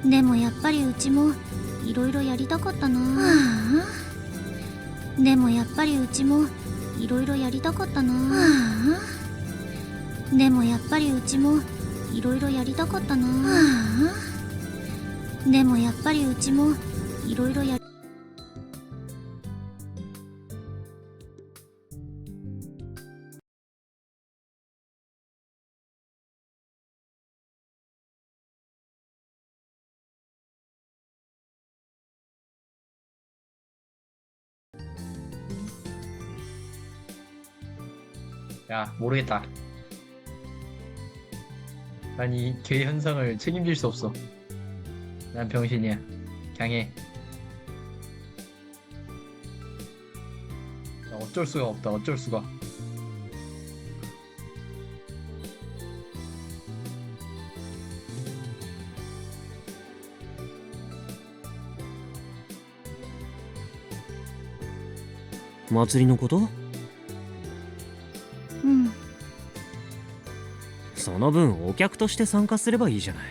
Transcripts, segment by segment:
でもやっぱりうちもいろいろやりたかったな。でもやっぱりうちもいろいろやりたかったな。でもやっぱりうちもいろいろやりたかったな。でもやっぱりうちもいろいろやり야, 모르겠다. 난 이 개 현상을 책임질 수 없어. 난 병신이야. 강해. 야, 어쩔 수가 없다. 어쩔 수가.祭りのこと？うん。その分お客として参加すればいいじゃない。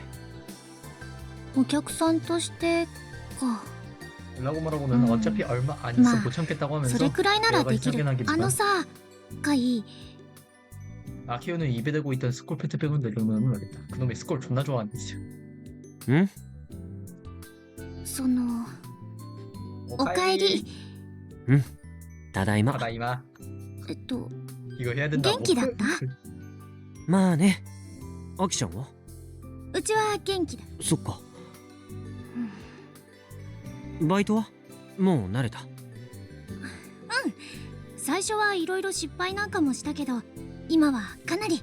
お客さんとしてか。 라고 말하고는 어차피 얼마 안 있어 못 참겠다고 そ 하면서 れくらいなら 여러 で 가지 きる。 참견하겠지만 さ、カイ、 아키오는 입에 대고 있던 스콜 패트 빼고 내려놓으면 말겠다. 그놈의 스콜 존나 좋아하는 짓이야. ん？その、おかえり。ただいま。 다다이마. 元 이거 해야 된다고. 気だった？まあね。アキちゃんは？うちは元気だ。そっか。バイトはもう慣れた？最初はいろいろ失敗なんかもしたけど、今はかなり。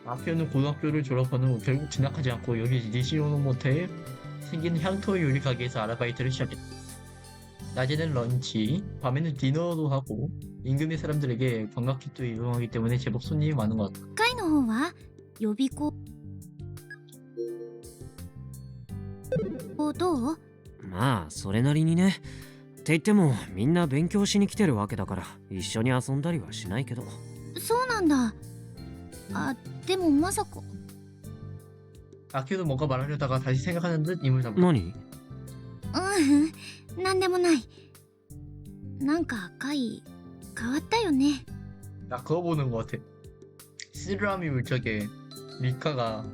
아키오는 고등학교를 졸업한 후 결국 진학하지 않고 여기 니시노모테에 생긴 향토 요리 가게에서 아르바이트를 시작했다. 낮에는 런치, 밤에는 디너도 하고 인근의 사람들에게 관광객도 이용하기 때문에 제법 손님이 많은 것 같다. カイの方は予備校どう？まあそれなりにね。って言ってもみんな勉強しに来てるわけだから一緒に遊んだりはしないけど。そうなんだ。あ、でもまさか。 아키오는 뭔가 말하려다가 다시 생각하는 듯 입을 다문다. 何？なんでもない。なんかカイ変わったよね。 나 그거 보는 것 같아. 쓰라미 물적에 리카가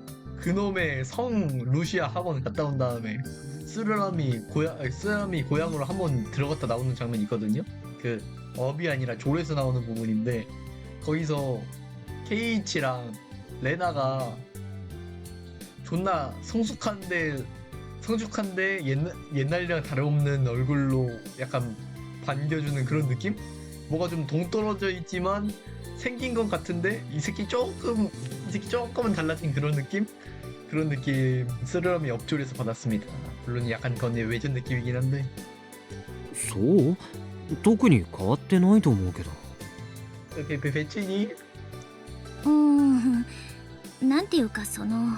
그놈의 성 루시아 학원 갔다 온 다음에 쓰라미 고향으로 한번 들어갔다 나오는 장면이 있거든요. 그 업이 아니라 졸에서 나오는 부분인데 거기서 케이치랑 레나가 존나 성숙한데 옛날이랑 다름없는 얼굴로 약간 반겨주는 그런 느낌? 뭐가 좀 동떨어져 있지만 생긴 건 같은데 이 새끼 조금은 달라진 그런 느낌? 그런 느낌 쓰르람이 업졸에서 받았습니다. 물론 약간 그건 외전 느낌이긴 한데. そう？特に変わってないと思うけど。 배치니? なんていうかその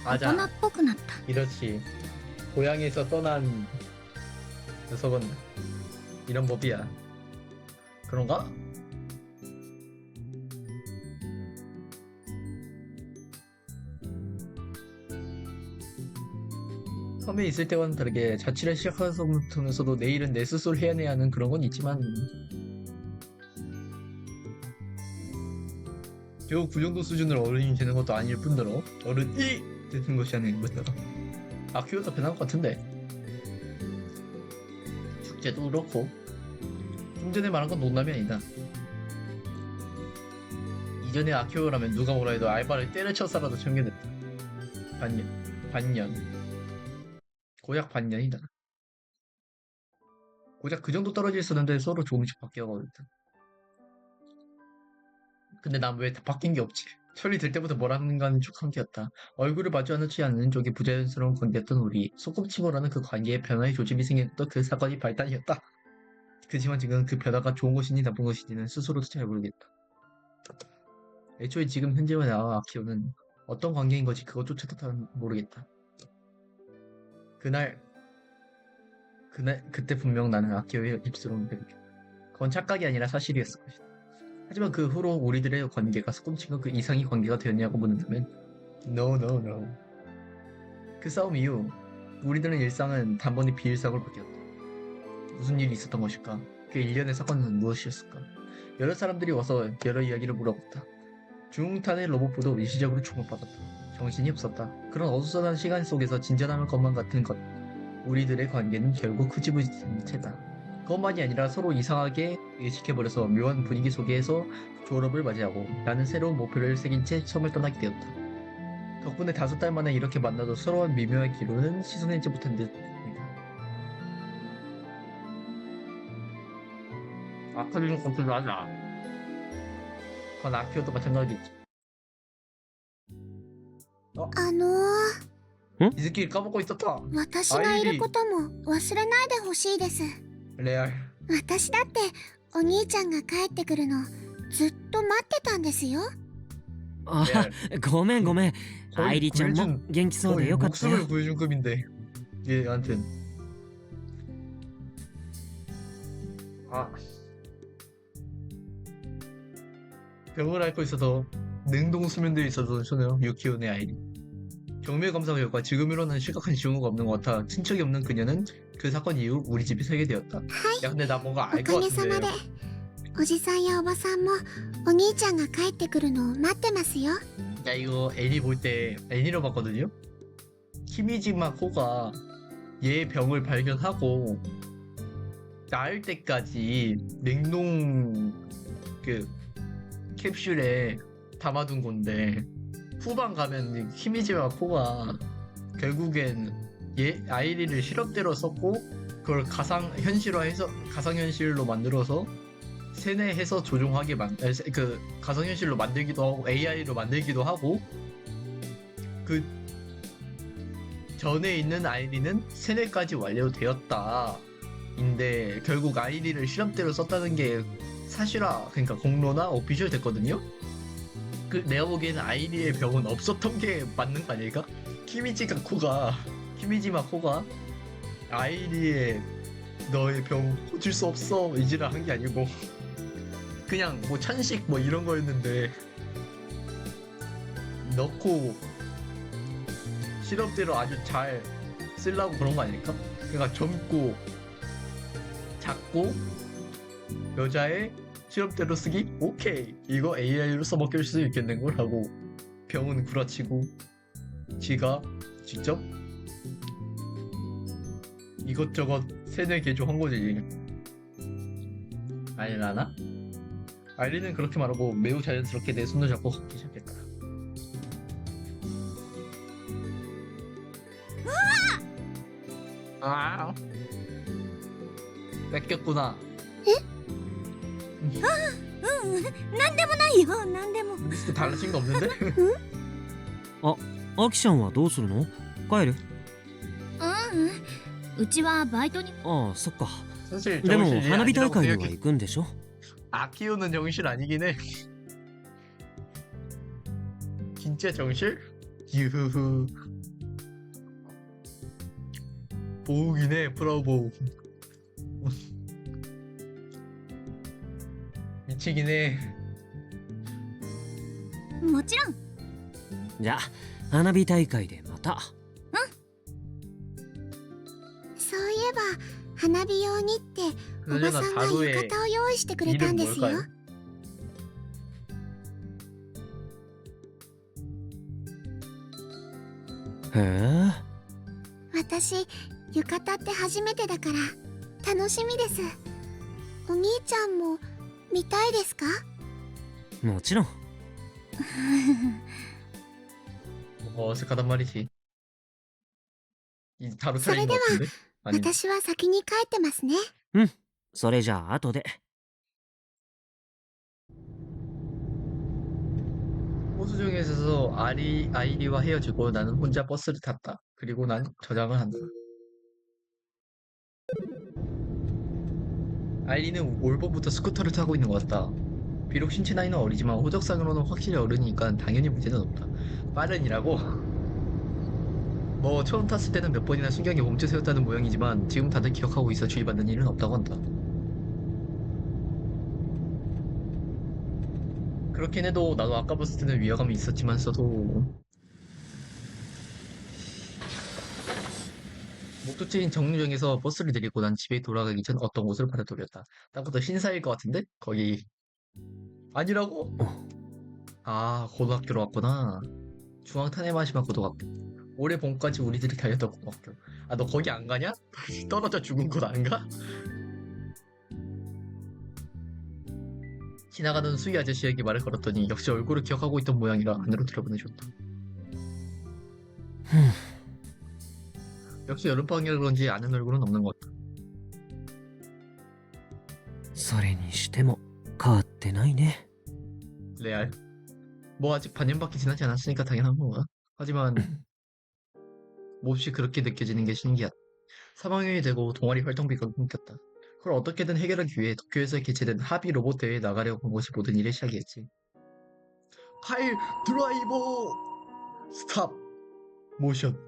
大人 맞아. っぽくなった。 이렇지. 고향에서 떠난 녀석은 이런 법이야. 그런가? 섬에 있을 때와는 다르게 자취를 시작하면서도 내일은 내 스스로 해내야 하는 그런 건 있지만 겨우 그 정도 수준으로 어른이 되는 것도 아닐 뿐더러 어른이 되는 것이 아닌 뿐더러 아키오도 변한 것 같은데 축제도 그렇고 좀 전에 말한 건 농담이 아니다. 이전에 아키오라면 누가 뭐라 해도 알바를 때려쳐서라도 챙겨냈다. 반년 고작 반년이다. 고작 그 정도 떨어져 있었는데 서로 조금씩 바뀌어가거든. 근데 난 왜 다 바뀐 게 없지? 철이 들 때부터 뭐라는가는 쭉 한계였다. 얼굴을 마주하지 않는 쪽이 부자연스러운 관계였던 우리. 소꿉친구라는 그 관계에 변화의 조짐이 생겼던 그 사건이 발단이었다. 그지만 지금 그 변화가 좋은 것인지 나쁜 것인지는 스스로도 잘 모르겠다. 애초에 지금 현재와 나와 아키오는 어떤 관계인 것이 그것조차도 모르겠다. 그때 분명 나는 아키오의 입술을 베렸다. 그건 착각이 아니라 사실이었을 것이다. 하지만 그 후로 우리들의 관계가 소꿉친구 그 이상의 관계가 되었냐고 묻는다면 No, no, no. 그 싸움 이후 우리들은 일상은 단번에 비일상으로 바뀌었다. 무슨 일이 있었던 것일까? 그 일련의 사건은 무엇이었을까? 여러 사람들이 와서 여러 이야기를 물어봤다. 중탄의 로봇부도 일시적으로 주목받았다. 정신이 없었다. 그런 어수선한 시간 속에서 진전하는 것만 같은 것. 우리들의 관계는 결국 흐지부진 채다. 그것만이 아니라 서로 이상하게 의식해버려서 묘한 분위기 속에서 졸업을 맞이하고 나는 새로운 목표를 새긴 채 처음을 떠나게 되었다. 덕분에 5달 만에 이렇게 만나도 서로한 미묘한 기로는 시선하지 못한 듯합니다. 아크리는 컨트롤 하자. 그건 아키오도 마찬가지겠지. あの 이 새끼 까먹고 있었다. 私がいることも忘れないでほしいです。 레알. 私だってお兄ちゃんが帰ってくるのずっと待ってたんですよ。あ、ごめんごめん。愛梨ちゃんも元気そうでよかったよ。 목숨을 구해준 급인데. 예, 아무튼. 아. 병을 앓고 있어서 냉동 수면대에 있었던 소녀 유키오네 아이리. 경밀 검사 결과 지금으로는 심각한 증후가 없는 것 같아 친척이 없는 그녀는 그 사건 이후 우리 집에 살게 되었다. 야 근데 나 뭔가 お 알 か 것 げさまで 같은데. おじさんやおばさんもお兄ちゃんが帰ってくるのを待ってますよ。 야 이거 애니 볼 때 애니로 봤거든요. 키미지마 코가 얘 병을 발견하고 나을 때까지 냉동 그 캡슐에 담아둔 건데 후반 가면 키미지마 코가 결국엔 얘 아이리를 실험대로 썼고 그걸 가상현실로 만들어서 세뇌해서 조종하게 그 가상현실로 만들기도 하고 AI로 만들기도 하고 그 전에 있는 아이리는 세뇌까지 완료되었다. 인데 결국 아이리를 실험대로 썼다는 게 사실화 그러니까 공로나 오피셜 됐거든요. 그 내가 보기에는 아이리의 병은 없었던 게 맞는 거 아닐까? 키미지마 코가 아이리의 너의 병 고칠 수 없어 이지라 한 게 아니고 그냥 뭐 찬식 뭐 이런 거였는데 넣고 실험대로 아주 잘 쓰려고 그런 거 아닐까? 그러니까 젊고 작고 여자의 실험대로 쓰기? 오케이 이거 AI로 써먹힐 수 있겠는 걸 하고 병은 구라치고 지가 직접 이것저것 세뇌 개조한 거지. 아니라나? 아이리는 그렇게 말하고 매우 자연스럽게 내 손을 잡고 걷기 시작했다. 아, 뺏겼구나. なんでもないよ、なんでも。 달라진 거 없는데? アキちゃんはどうするの？帰る？うちはバイトに。ああ、そっか。 사실 でも 정신이 花火大 아니라고 会には 생각해. 行くんでしょ？ 아키오는 정실 아니긴 해. 진짜 정실? 유후후. 보우긴 해, 프라우보우. 미치긴 해. もちろん。じゃあ花火大会でまた。そういえば花火用にっておばさんが浴衣を用意してくれたんですよ。 へえ。私浴衣って初めてだから楽しみです。お兄ちゃんも見たいですか？もちろん。 어색하단 말이지. 이 다루 それ 차례인 で 것 は 같은데? 아니, 私は先に帰ってますね。それじゃあ後で。 호수정에서 아이리와 헤어지고 나는 혼자 버스를 탔다. 그리고 난 저장을 한다. 아이리는 올 봄부터 스쿠터를 타고 있는 것 같다. 비록 신체 나이는 어리지만 호적상으로는 확실히 어른이니까 당연히 문제는 없다. 빠른이라고? 뭐 처음 탔을 때는 몇 번이나 순경에 멈춰 세웠다는 모양이지만 지금 다들 기억하고 있어 주의받는 일은 없다고 한다. 그렇긴 해도 나도 아까 봤을 때는 위화감이 있었지만서도 목적지인 정류장에서 버스를 데리고 난 집에 돌아가기 전 어떤 곳을 받아들였다. 딱 봐도 신사일 것 같은데? 거기 아니라고? 아, 고등학교로 왔구나. 중앙 타네마시마 고등학교. 올해 봄까지 우리들이 다녔던 고등학교. 아, 너 거기 안 가냐? 떨어져 죽은 곳 안 가? 지나가던 수희 아저씨에게 말을 걸었더니 역시 얼굴을 기억하고 있던 모양이라 안으로 들여보내줬다. 역시 여름방학이라 그런지 아는 얼굴은 없는 것 같다. それにしても変わってないね。 레알. 뭐 아직 반년밖에 지나지 않았으니까 당연한 건가? 하지만 몹시 그렇게 느껴지는 게 신기하다. 3학년이 되고 동아리 활동비가 끊겼다. 그걸 어떻게든 해결하기 위해 도쿄에서 개최된 합의 로봇 대회에 나가려고 한 것이 모든 일의 시작이었지. 파일 드라이버 스탑 모션.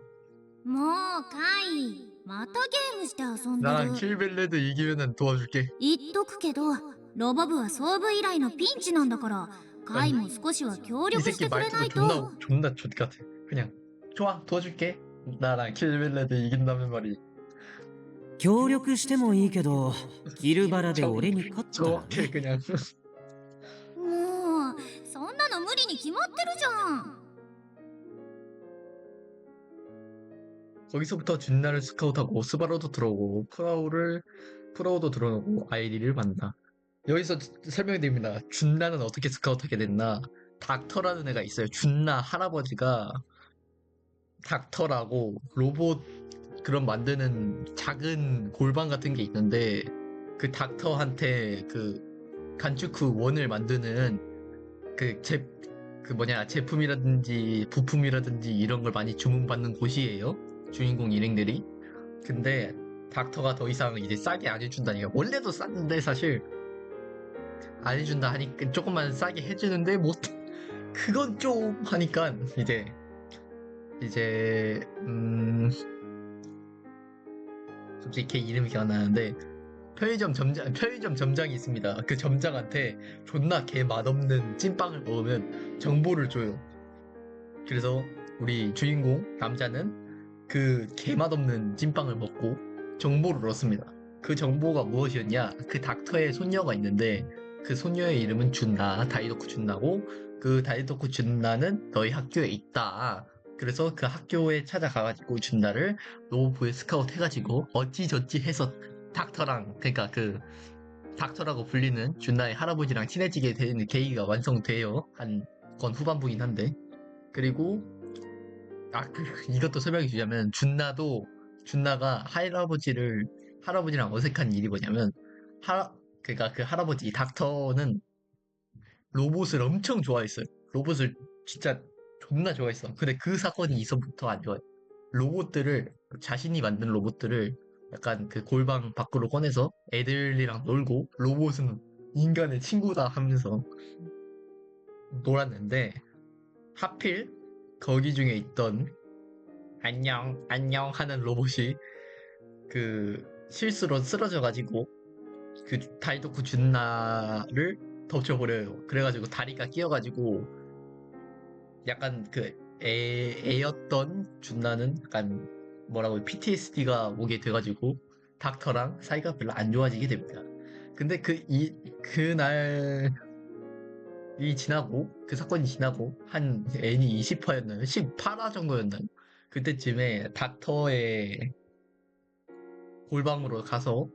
もうカイまたゲームして遊んで 나랑 る 킬벨레드 이기면은 도와줄게. 言っとくけどロボ部は総部以来のピンチなんだからカイも少しは協 이 力し 새끼 てくれない 말투도 と 존나 좆 같아. 그냥 좋아 도와줄게. 나랑 킬벨레드 이긴다면 말이. 協力してもいいけど、キルバラで俺に勝ったら 저렇게 ね。 그냥 もうそんなの無理に決まってるじゃん 거기서부터 준나를 스카우트하고 스바루도 들어오고 프라우도 들어오고 아이리를 만나. 여기서 설명이 됩니다. 준나는 어떻게 스카우트하게 됐나? 닥터라는 애가 있어요. 준나 할아버지가 닥터라고 로봇 그런 만드는 작은 골방 같은 게 있는데 그 닥터한테 그 간츠쿠 원을 만드는 제품이라든지 부품이라든지 이런 걸 많이 주문받는 곳이에요. 주인공 일행들이. 근데 닥터가 더 이상 이제 싸게 안 해준다니까. 원래도 쌌는데 사실 안 해준다 하니까 조금만 싸게 해주는데 뭐 그건 좀 하니까 이제 갑자기 걔 이름이 기억 안 나는데 편의점 점장이 있습니다. 그 점장한테 존나 개 맛없는 찐빵을 먹으면 정보를 줘요. 그래서 우리 주인공 남자는 그 개 맛없는 찐빵을 먹고 정보를 얻습니다. 그 정보가 무엇이었냐? 그 닥터의 손녀가 있는데 그 손녀의 이름은 준나, 다이도쿠 준나고 그 다이도쿠 준나는 너희 학교에 있다. 그래서 그 학교에 찾아가가지고 준나를 로보부에 스카우트 해가지고 어찌저찌 해서 닥터랑 그러니까 그 닥터라고 불리는 준나의 할아버지랑 친해지게 되는 계기가 완성돼요. 한 건 후반부긴 한데. 그리고 이것도 설명해 주자면 준나가 할아버지랑 어색한 일이 뭐냐면 그러니까 그 할아버지 닥터는 로봇을 엄청 좋아했어요. 로봇을 진짜 존나 좋아했어. 근데 그 사건이 있어부터 안 좋아해. 자신이 만든 로봇들을 약간 그 골방 밖으로 꺼내서 애들이랑 놀고 로봇은 인간의 친구다 하면서 놀았는데 하필 거기 중에 있던 안녕 하는 로봇이 그 실수로 쓰러져가지고 그 다이도쿠 준나를 덮쳐버려요. 그래가지고 다리가 끼어가지고 약간 그 애였던 준나는 약간 뭐라고 PTSD가 오게 돼가지고 닥터랑 사이가 별로 안 좋아지게 됩니다. 근데 그날이 지나고 그 사건이 지나고 한 N이 20화였나요? 18화 정도였나요? 그때쯤에 닥터의 골방으로 가서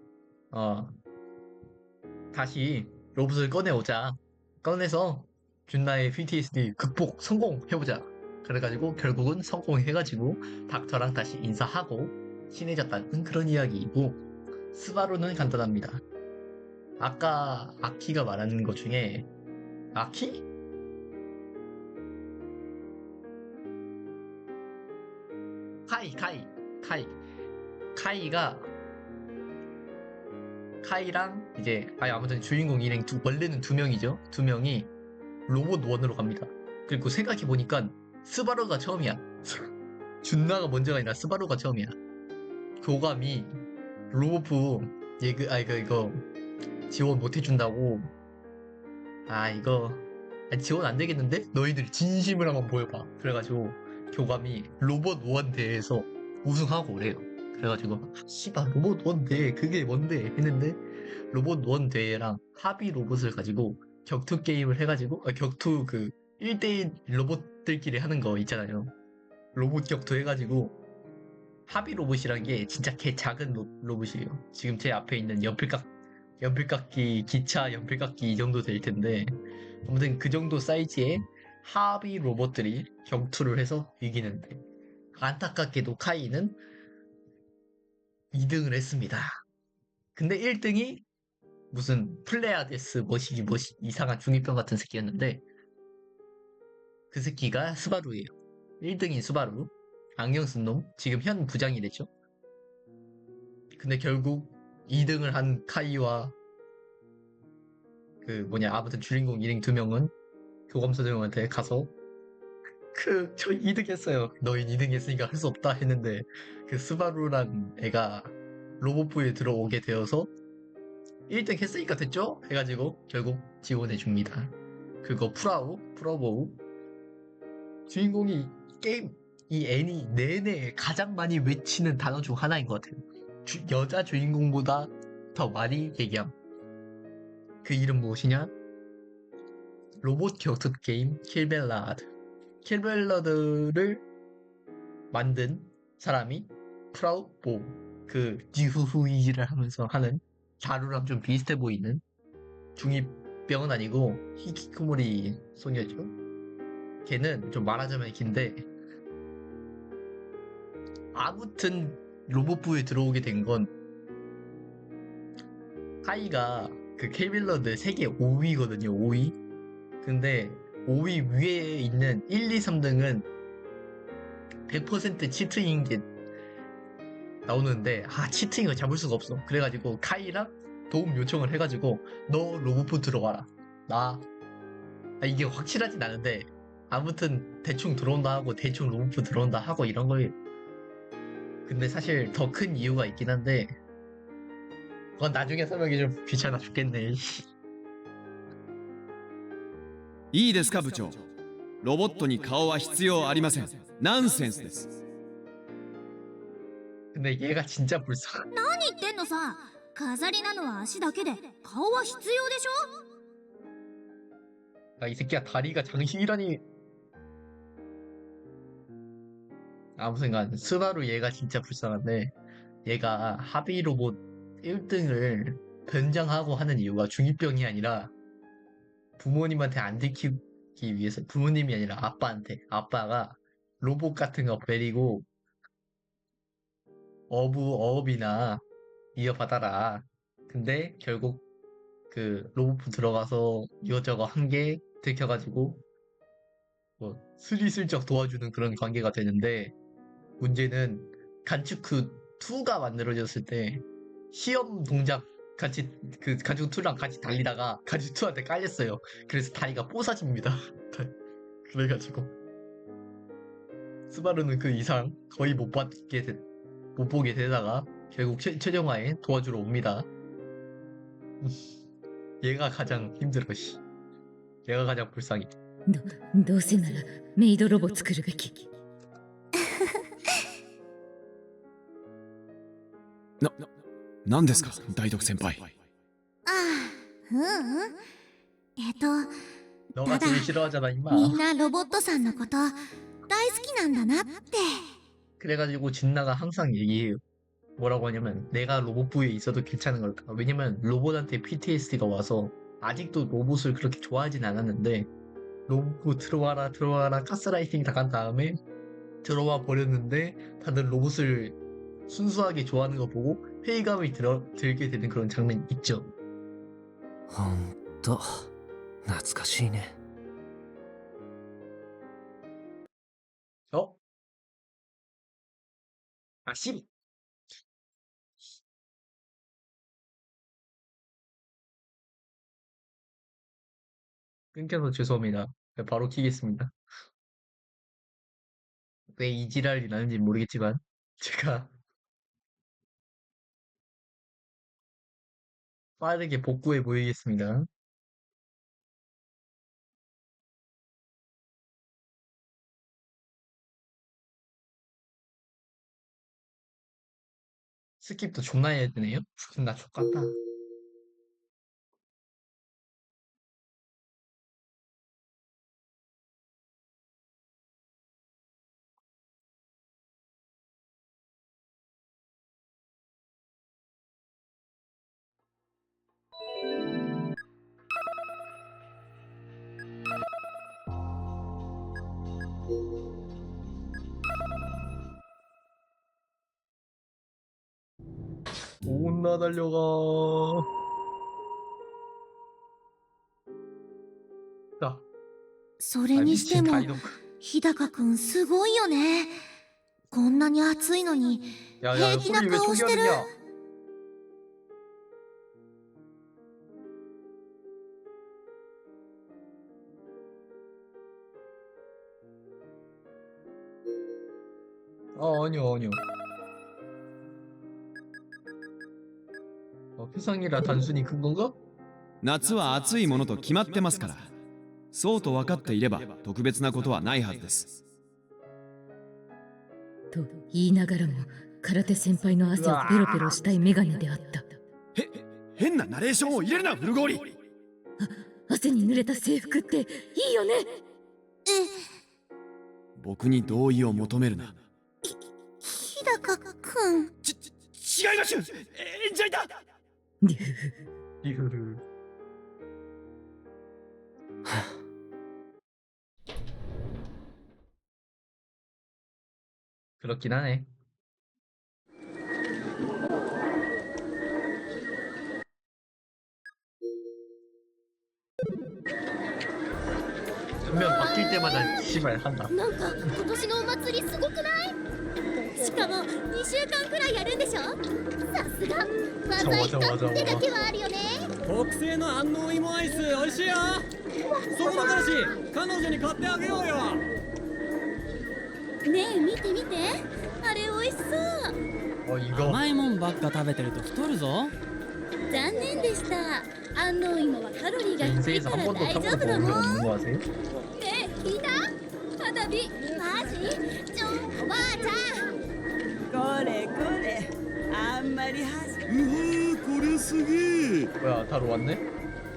다시 로봇을 꺼내서 준나의 PTSD 극복 성공해보자. 그래가지고 결국은 성공해가지고 닥터랑 다시 인사하고 친해졌다는 그런 이야기이고 스바루는 간단합니다. 아까 아키가 말하는 것 중에 아키? 카이랑 이제 아무튼 주인공 일행 원래는 두 명이죠. 두 명이 로봇 원으로 갑니다. 그리고 생각해보니까 스바루가 처음이야. 준나가 먼저가 아니라 스바루가 처음이야. 교감이 로봇부 이거 지원 못해준다고. 이거 지원 안 되겠는데? 너희들 진심을 한번 보여봐. 그래가지고 교감이 로봇 원 대회에서 우승하고 그래요. 그래가지고 씨발 로봇 원 대회 그게 뭔데 했는데 로봇 원 대회랑 합의 로봇을 가지고 격투 게임을 해가지고 격투 그 1대1 로봇들끼리 하는 거 있잖아요. 로봇 격투 해가지고 합의 로봇이란 게 진짜 개 작은 로봇이에요. 지금 제 앞에 있는 연필깎이 기차 연필깎이 이 정도 될 텐데 아무튼 그 정도 사이즈의 합의 로봇들이 격투를 해서 이기는데 안타깝게도 카이는 2등을 했습니다. 근데 1등이 무슨 플레아데스 머시기 이상한 중이병 같은 새끼였는데 그 새끼가 스바루예요. 1등인 스바루. 안경 쓴 놈. 지금 현 부장이 됐죠. 근데 결국 2등을 한 카이와 아무튼 주인공 1인 2명은 교감소장한테 가서 저 2등 했어요. 너희 2등 했으니까 할 수 없다 했는데 그 스바루란 애가 로봇부에 들어오게 되어서 1등 했으니까 됐죠? 해가지고 결국 지원해 줍니다. 그거 프라보우 주인공이 게임 이 애니 내내 가장 많이 외치는 단어 중 하나인 것 같아요. 여자 주인공보다 더 많이 얘기함. 그 이름 무엇이냐? 로봇 격투 게임 킬벨라드. 킬벨라드를 만든 사람이 프라우보 그 지후후이지를 하면서 하는 자루랑 좀 비슷해 보이는 중이병은 아니고 히키코모리 소녀죠. 걔는 좀 말하자면 긴데 아무튼 로봇부에 들어오게 된 건 카이가 그 킬빌러드 세계 5위거든요. 5위. 근데 5위 위에 있는 1, 2, 3등은 100% 치트인 게 나오는데 치트인 걸 잡을 수가 없어. 그래가지고 카이랑 도움 요청을 해가지고 너 로봇부 들어와라. 이게 확실하진 않은데 아무튼 대충 들어온다 하고 대충 로봇부 들어온다 하고 이런 거예요. 근데 사실 더 큰 이유가 있긴 한데 그건 나중에 설명이 좀 귀찮아 죽겠네. いいですか部長ロボットに顔は必要ありませんナンセンスです 근데 얘가 진짜 불쌍. 何言ってんのさ。飾りなのは足だけで顔は必要でしょ。 이 새끼야 다리가 장식이라니. 아무튼간 스바루 얘가 진짜 불쌍한데 얘가 하비 로봇 1등을 변장하고 하는 이유가 중이병이 아니라 부모님한테 안 들키기 위해서. 부모님이 아니라 아빠가 로봇 같은 거 버리고 어업이나 이어받아라. 근데 결국 그 로봇부 들어가서 이것저것 한 게 들켜가지고 뭐 스리슬쩍 도와주는 그런 관계가 되는데 문제는 간츠쿠 2가 만들어졌을 때 시험 동작 같이 그 간츠쿠 2랑 같이 달리다가 간츠쿠 2한테 깔렸어요. 그래서 다리가 뽀사집니다. 그래가지고 스바루는 그 이상 거의 못 보게 되다가 결국 최종화에 도와주러 옵니다. 얘가 가장 힘들어. 얘가 가장 불쌍해. どうせならメイドロボ作るべき何ですか大読先輩너가 제일 싫어하잖아 임마. みんなロボットさんのこと大好きなんだなって。 그래가지고 진나가 항상 얘기해요. 뭐라고 하냐면 내가 로봇부에 있어도 괜찮은 걸까? 왜냐면 로봇한테 PTSD가 와서 아직도 로봇을 그렇게 좋아하진 않았는데 로봇부 들어와라 가스라이팅 당한 다음에 들어와 버렸는데 다들 로봇을 순수하게 좋아하는 거 보고 회의감이 들게 되는 그런 장면 있죠. ほんと懐かしいね。 어? 씨. 끊겨서 죄송합니다. 바로 키겠습니다. 왜 이 지랄이 나는지 모르겠지만 제가 빠르게 복구해 보이겠습니다. 스킵도 존나 해야 되네요? 나 족같다. 온나 달려가. 자, それにしても体力。日高くんすごいよね。こんなに暑いのに 야, 平気な 소리 왜 顔してる。 초기화되냐? 아니요, 아니요. 표상이라 단순히 큰 건가? 夏は暑いものと決まってますから。そうと分かっていれば特別なことはないはずです。と言いながらも空手先輩の汗をペロペロしたいメガネであった。変なナレーションを入れるな、フルゴーリ。汗に濡れた制服っていいよね。僕に同意を求めるな。日高くん。違います。演者いた。리흐르. 그렇긴 하네. 전면 바뀔 때마다 씨발 한다. なんか今年のお祭りすごくない？しかも2週間くらいやるんでしょ？さすが技一つってだけはあるよね。特製の安納芋アイス美味しいよ。そこの彼氏彼女に買ってあげようよ。ねえ見て見て、あれ美味しそう。 이거 甘いもんばっか食べてると太るぞ。残念でした。安納芋はカロリーが低い 인생에서 か 한 ら 번도 大丈 타본 夫だ 적 もん。 없는 거 아세요? ねえ聞いた？花火マジ？おばあちゃん。これこれあんまりはじうわ、これすげえ。 뭐야, 다로 왔네?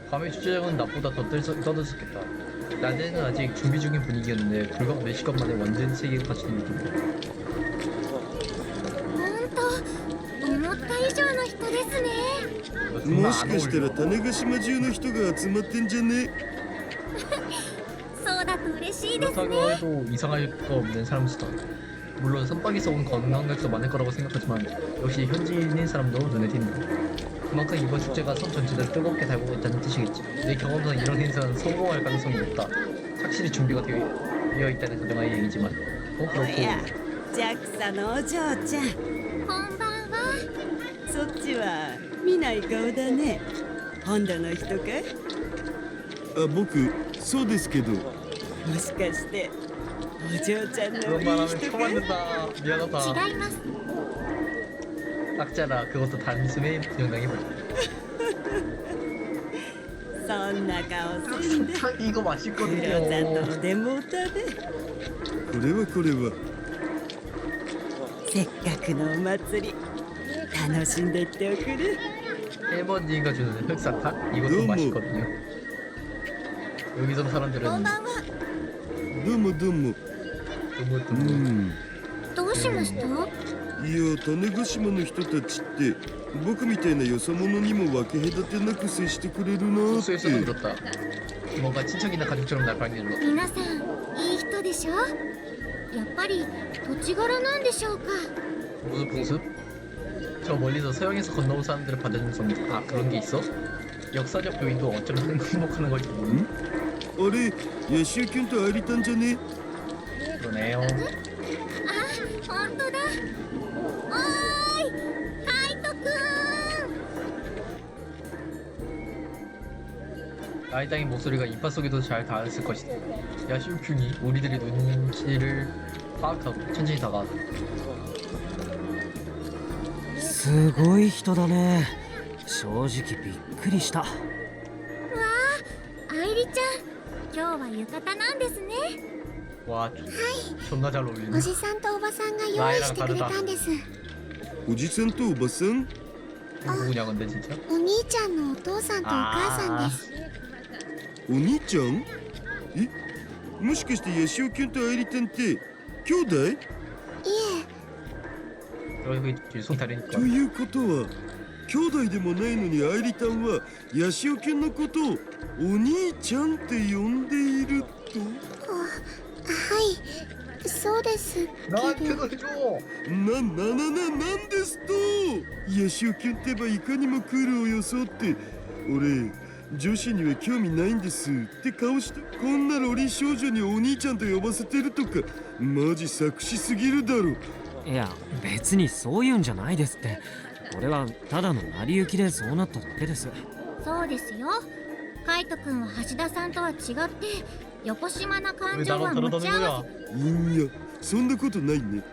밤의 주차장은 낮보다 더 떠들썩했다. 낮에는 아직 준비 중인 분위기였는데 불과 몇 시간 만에 완전 세계가 갖춘 느낌. 本当思った以上の人ですね。 정말 もし 안 かしたら 어울려. 種子島中の人が集まってんじゃね？そうだと嬉しいです 그렇다고 ね。 해도 이상할 거 없는 사람 수다. 물론 선박에서 온 관광객도 많을 거라고 생각하지만 역시 현지인인 사람도 눈에 띈다. 그만큼 이번 축제가 섬 전체를 뜨겁게 달고 있다는 뜻이겠지. 내 경험상 이런 행사는 성공할 가능성이 높다. 확실히 준비가 되어 있다는 가정하에 얘기지만 お 그렇고 やジャクサのお嬢ちゃん、こんばんは。そっちは見ない顔だね。本土の人かい？あ、僕そうですけど。もしかしてお嬢ちゃんの 그런 いい 말하면 人 처음 かい？ 듣는다. 미안하다. 違います。 딱자라 그것도 단숨에 분양당해버려. そんな顔せんで 이거 お嬢ちゃん 맛있거든요. とでも歌で。これはこれは。せっかくのお祭り楽しんでっておくれ。 일본인가 주는 흑사탕? 이것도 너무- 맛있거든요. 여기서 こん 사람들은 ばんは。どうもどうも。드물드물 どうしました？いや、種子島の人たちって僕みたいなよそ者にも分け隔てなく接してくれるなーっ 숙소에서도 て。 들었다. 뭔가 친척이나 가족처럼 날 반겨줘. 皆さんいい人でしょ？やっぱり土地柄なんでしょうか？ 무슨 풍습? 저 멀리서 서양에서 건너온 사람들을 받아주는 성격. 아, 그런 게 있어? 역사적 요인도 어쩌면 행복하는 걸지 모르. あれ、野州犬と会いたんじゃね？ 그러네요. あ、本当だ。おーい、カイトくん。 아이당의 목소리가 이파 속에도 잘 닿았을 것이다. 야시우큐니 우리들의 눈치를 파악하고 천천히 다가왔다. すごい人だね。正直びっくりした。わあ、愛梨ちゃん、今日は浴衣なんですね。 와, 존나 잘 어울리네. おじさんとおばさんが用意してくれたんです。おじさんとおばさん？ 누구냐 근데 진짜? お兄ちゃんのお父さんとお母さんです。お兄ちゃん？え、もしかしてヤシオキュンとアイリタンって兄弟？いえ、 여기 성이 다르니까. ということは兄弟でもないのにアイリタンはヤシオキュンのことをお兄ちゃんって呼んでいると？はい、そうですけど。 나한테도 해줘. なんですと？ヤシオキュンってばいかにもクールを装って俺女子には興味ないんですって顔してこんなロリ少女にお兄ちゃんと呼ばせてるとかマジ作詞すぎるだろ。いや別にそういうんじゃないですって。これはただの成り行きでそうなっただけです。そうですよ。カイト君は橋田さんとは違って横島な感情は持ち合わせ。いやそんなことないね。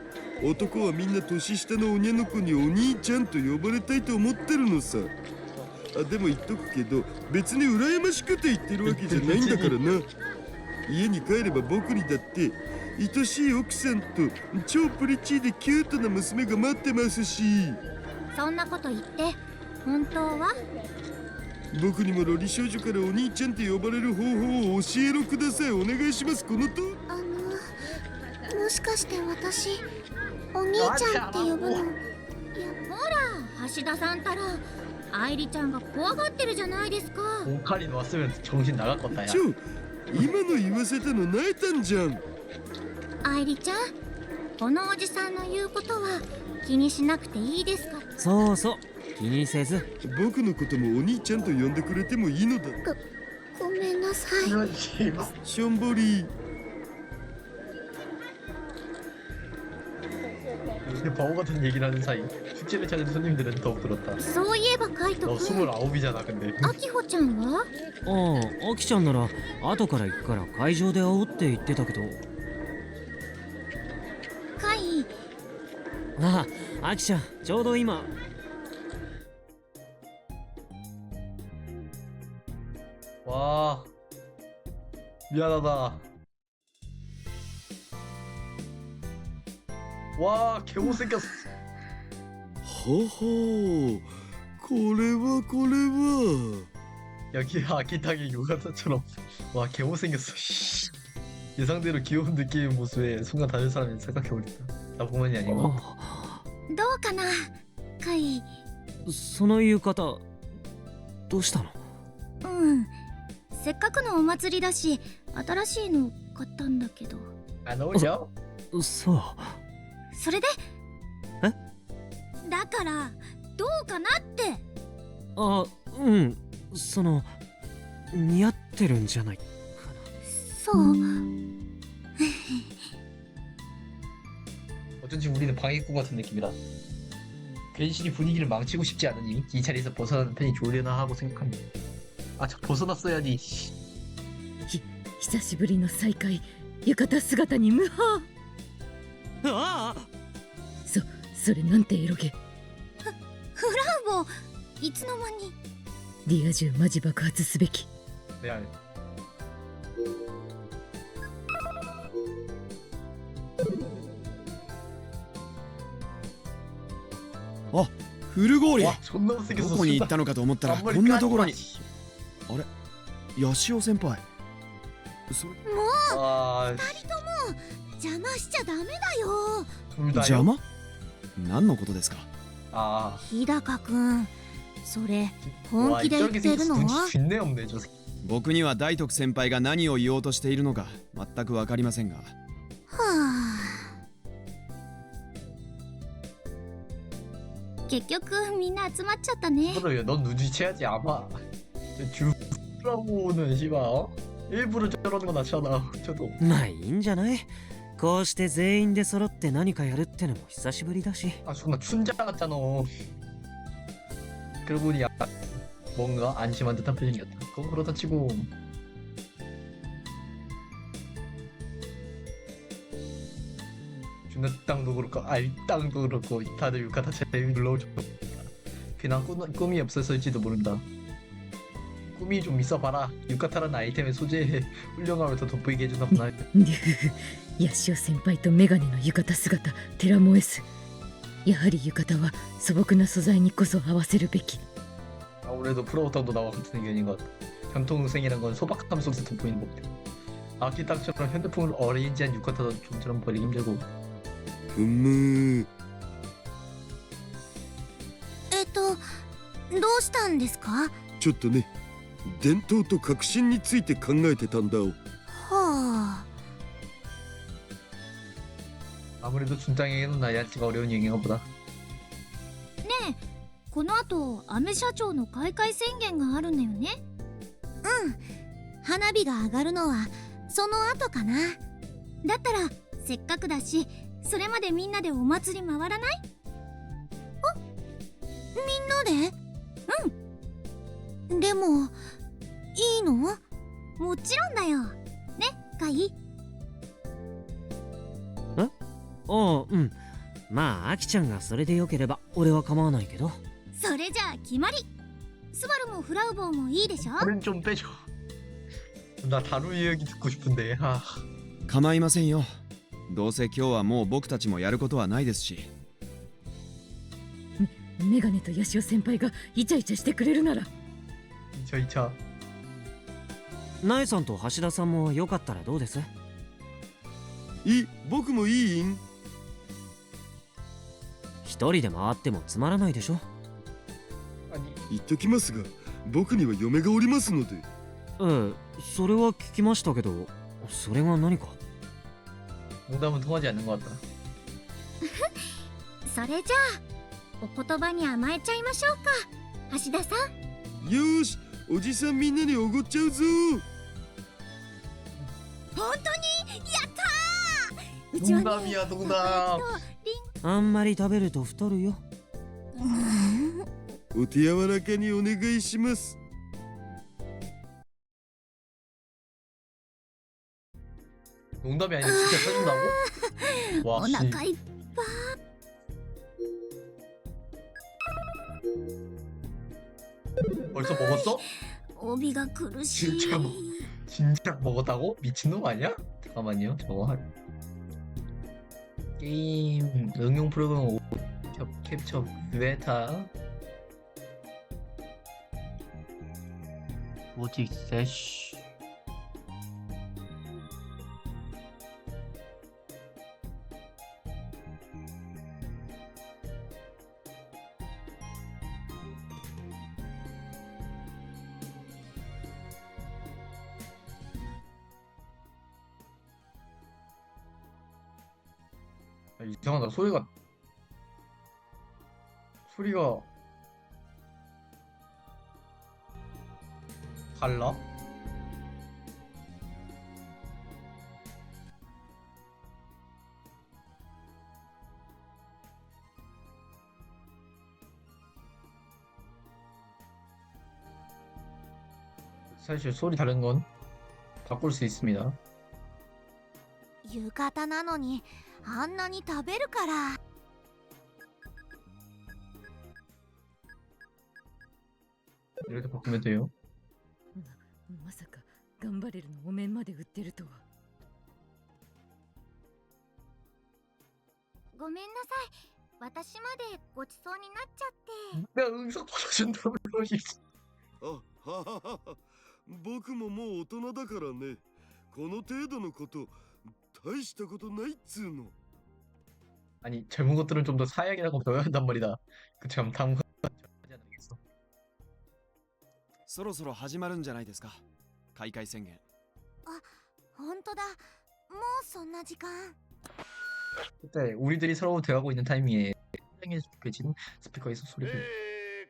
男はみんな年下の女の子にお兄ちゃんと呼ばれたいと思ってるのさ。あ、でも言っとくけど別に羨ましくて言ってるわけじゃないんだからな。家に帰れば僕にだって愛しい奥さんと超プリチーでキュートな娘が待ってますし。そんなこと言って本当は？僕にもロリ少女からお兄ちゃんって呼ばれる方法を教えろください。お願いします。このともしかして私お兄ちゃんって呼ぶの？いや、ほら橋田さんたら愛梨ちゃんが怖がってるじゃないですか。 오카리 왔으면 정신 나갈 건다 야. 今の言わせたの泣いたんじゃん。愛梨ちゃん、このおじさんの言うことは気にしなくていいですか？そうそう気にせず。僕のこともお兄ちゃんと呼んでくれてもいいのだ。ごめんなさい。 이런 씨발. しょんぼり。 이렇게 바보 같은 얘기를 하는 사이 축제를 찾은 손님들은 더욱 들었다. そういえばカイト너君、 29이잖아 근데. あきほちゃんは？ああアキちゃんなら後から行くから会場で会おうって言ってたけど。カイ、ああアキちゃんちょうど今。 와 미안하다. 와 개못생겼어. ほほう、これは。 여기 아키타기 요가타처럼. 와 개못생겼어. 씨. 예상대로 귀여운 느낌의 모습에 순간 다른 사람이 착각해버렸다. 나뿐만이 아니고. どうかなカイ。その言う方どうしたの？せっかくのお祭りだし新しいの買ったんだけど。 안 어울려? そう。それで？え？だからどうかなって。あ、うんその似合ってるんじゃないかな。そう。 어쩐지 우리는 방해꾼 같은 느낌이다. 괜시리 분위기를 망치고 싶지 않으니 이 자리에서 벗어나는 편이 좋으려나 하고 생각합니다. 아, 저 벗어났어야지. 久しぶりの再会。浴衣姿に無波。ああそれなんてエロゲ。フラウボ、いつの間に。リア充マジ爆発すべき。 레알. あ、フルゴーリ 와, 존나 ど 못생겼어. こに行ったのかと思ったら 앞머리 こんなところに。 까지. あれ、ヤシオ先輩。それ 아, 邪魔しちゃダメだよ。 둘 邪 다요? 魔？何のことですか？ 아, 日高くん、それ 와, 本気で言っ 이쪽에 てるの？ 눈치 존내 없네 저 새끼. 僕には大徳先輩が何を言おうとしているのか全くわかりませんが。はあ。結局みんな集まっちゃったね。 그래요, 넌 눈치채야지 아마. 주라고는 씨발, 어? 일부러 저러는 거 낫잖아. 저도. まあいいんじゃない。こうして全員で揃って何かやるってのも久しぶりだし。 아, 정말 춘자 같잖아. 그러고 보니 약간 뭔가 안심한 듯한 표정이었다. 그건 그렇다 치고. 주는 땅도 그렇고 알땅도 그렇고 다들 유카타 제일 눌러오죠. 그냥 꿈이 없었을지도 모른다. 꿈이 좀 있어봐라. 유카타라는 아이템의 소재에 훌륭함을 더 돋보이게 해주나 보나. ヤシオ先輩とメガネの浴衣姿、テラモエス。やはり浴衣は素朴な素材にこそ合わせるべき。 아무래도 프로부터도 나와 같은 의견인 것 같아. 전통의생이란 건 소박함 속에서 돋보이는 겁니다. 아키딱처럼 현대풍을 어레인지한 유카타도 좀처럼 버리기 힘들고. ふむ。どうしたんですか？ちょっとね、伝統と革新について考えてたんだお。はあ。 아무래도 준장에게는 나이아치가 어려운 얘기인가 보다. ねえ、この後アメ社長の開会宣言があるんだよね。うん、花火が上がるのはその後かな。だったらせっかくだし、それまでみんなでお祭り回らない？あ、みんなで？うん。でもいいの？もちろんだよ。ね、カイ。ああ、うん。まあアキちゃんがそれでよければ俺は構わないけど。それじゃあ決まり。スバルもフラウボーもいいでしょ？ 우린 좀 빼줘. 나 다루 이야기 듣고 싶은데. 아. 構いませんよ。どうせ今日はもう僕たちもやることはないですし。メガネとヤシオ先輩がイチャイチャしてくれるなら。 2차. ナエさんと橋田さんもよかったらどうです？僕もいいん？一人で回ってもつまらないでしょ。 아니 言っときますが、僕には嫁がおりますので。ええ、それは聞きましたけど、それが何か？ 농담은 통하지 않는 것 같다. それじゃあお言葉に甘えちゃいましょうか、橋田さん。よーし、おじさんみんなにおごっちゃうぞ。本当にやったー。うちはね、 농담이야 농담. あんまり食べると太るよ。お手柔らかにお願いします。 농담이 아니라 진짜 사준다고? 와, お 씨. 腹いっぱい。 벌써 먹었어? 帯が苦しい。 진짜 진짜 먹었다고? 미친놈 아니야? 잠깐만요. 저거 게임 응용 프로그램 캡처 베타 로직 세쉬 이상하다. 소리가 달라? 사실 소리 다른 건 바꿀 수 있습니다. 浴衣なのにあんなに食べるから。 이렇게 바꾸면 돼요. まさかガンバレルのお面まで売ってるとは。ごめんなさい、私までごちそうになっちゃって。 내가 응석 받아준다고 그러지. あはははは。僕ももう大人だからね。この程度のこと大したことないっつーの。 아니 젊은 것들은 좀 더 사양이라고 배워야 한단 말이다. 그참 당황하지 않겠어. そろそろ始まるんじゃないですか。開会宣言。本当だ、もうそんな時間。 그때 우리들이 서로 대화하고 있는 타이밍에 현장에 켜진 스피커에서 소리가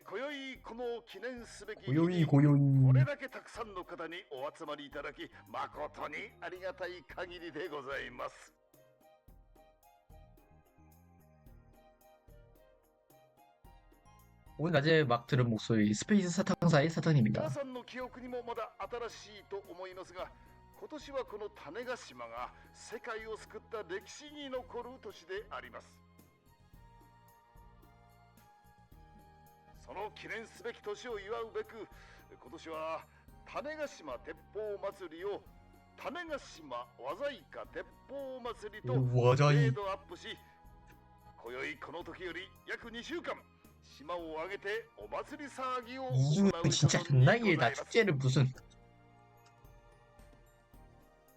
今宵この記念すべき 고요히 こ 고요히 れだけたくさんの方にお集まりいただき誠にありがたい限りでございます。 오늘 낮에 막 들은 목소리 스페이스 사탕사의 皆 사탕입니다. さんの記憶にもまだ新しいと思いますが、今年はこの種子島が世界を救った歴史に残る年であります。その記念すべき年を祝うべく、今年は種子島鉄砲祭りを種子島和細工鉄砲祭りとグ 와자이 レードアップし、今宵この時より約2週間島を挙げてお祭り騒ぎを行 이유 うことに 진짜 ご 존나 ざいま 길다. す 축제를 무슨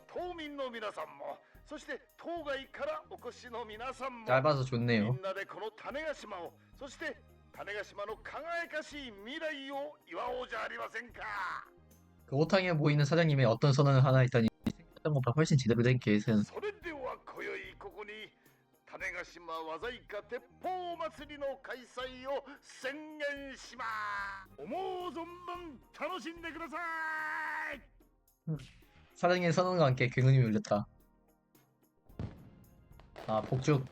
島民の皆さんもそして島外からお越しの皆さんも 짧아서 み 좋네요. んなでこの種子島をそして種子島の輝かしい未来を祝おうじゃありませんか 그 호탕해 보이는 사장님의 어떤 선언을 하나 했더니 생각했던 것보다 훨씬 제대로 된 계획은 それでは今宵ここに種子島和細家鉄砲祭りの開催を宣言します思う存分楽しんでください 사장님의 선언과 함께 굉음이 울렸다. 아, 폭죽.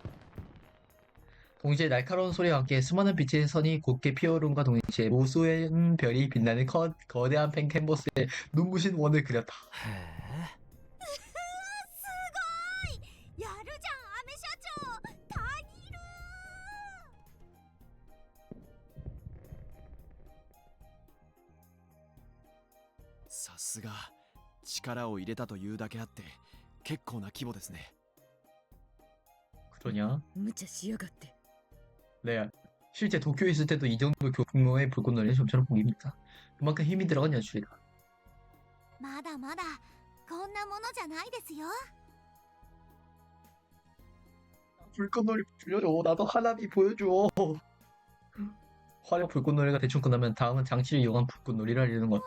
동시에 날카로운 소리와 함께 수많은 빛의 선이 곧게 피어오름과 동시에 무수한 별이 빛나는 거대한 펜 캔버스에 눈부신 원을 그렸다. へえ。やるじゃんアメ社長たぎるさすが力を入れたというだけあって結構な規模ですね。 그러냐? 無茶しやがって。 네. 실제 도쿄에 있을 때도 이 정도 규모의 불꽃놀이는 좀처럼 보입니다. 그만큼 힘이 들어간 연출이다. まだまだこんなものじゃないですよ 불꽃놀이 보여줘. 나도 하나비 보여줘. 화력 불꽃놀이가 대충 끝나면 다음은 장치를 이용한 불꽃놀이를 하려는 것.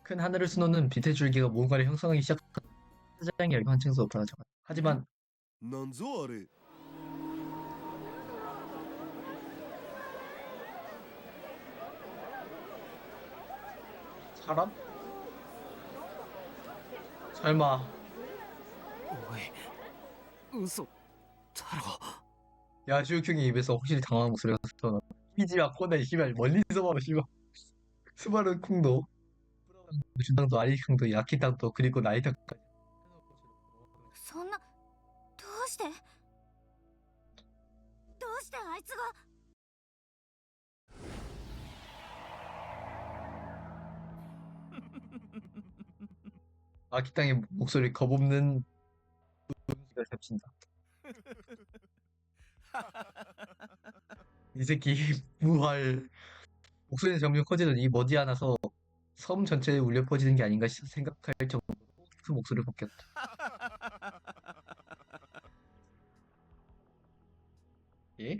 큰 하늘을 수놓는 빛의 줄기가 뭔가를 형성하기 시작한 사장의 열기 한층 높아져. 하지만 なんぞあれ。 사람? 설마 おい、嘘だろ。 야주경의 입에서 확실히 당황한 목소리가 터져. 피지마 코네 씨발 멀리서 봐도 씨발. 수많은 쿵도 준당도 아리캉도 야키땅도 그리고 나이땅까지. そんなどうしてあいつが 아키땅의 목소리 겁없는 눈치가 잡힌다. 이 새끼 부활 목소리는 점점 커지더니 머지않아서 섬 전체에 울려 퍼지는 게 아닌가 생각할 정도로 큰 목소리를 벗겼다. 예?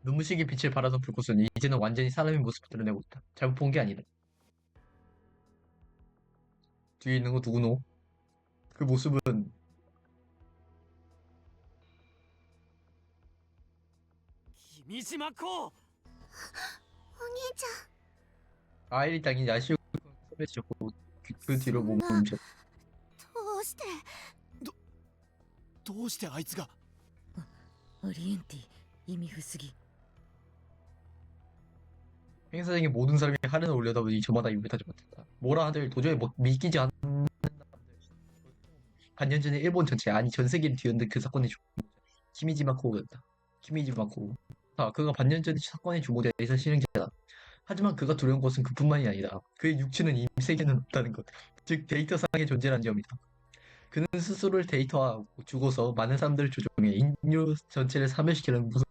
눈부시게 빛을 발하던 불꽃은 이제는 완전히 사람의 모습을 드러내고 있다. 잘못 본 게 아니다. 뒤에 있는 거 누구노? 그 모습은 君島子。お兄ち 아이리 땅이 야시오 손에 쥐었고 그 뒤로 몸을 훔쳤다. ゃんどうしてどうしてあいつが。オリエンティ意味不思議。 행사장의 모든 사람이 하늘을 올려다보니 저마다 입을 다져봤다. 뭐라 하들 도저히 믿기지 않는 반년 전에 일본 전체 아니 전 세계를 뒤흔든 그 사건의 주모자 키미지마 코우였다. 키미지마 코우. 그가 반년 전에 사건의 주모자에서 실행자다. 하지만 그가 두려운 것은 그뿐만이 아니다. 그의 육체는 이미 세계는 없다는 것. 즉 데이터상의 존재라는 점이다. 그는 스스로를 데이터화하고 죽어서 많은 사람들을 조종해 인류 전체를 사멸시키는 무서운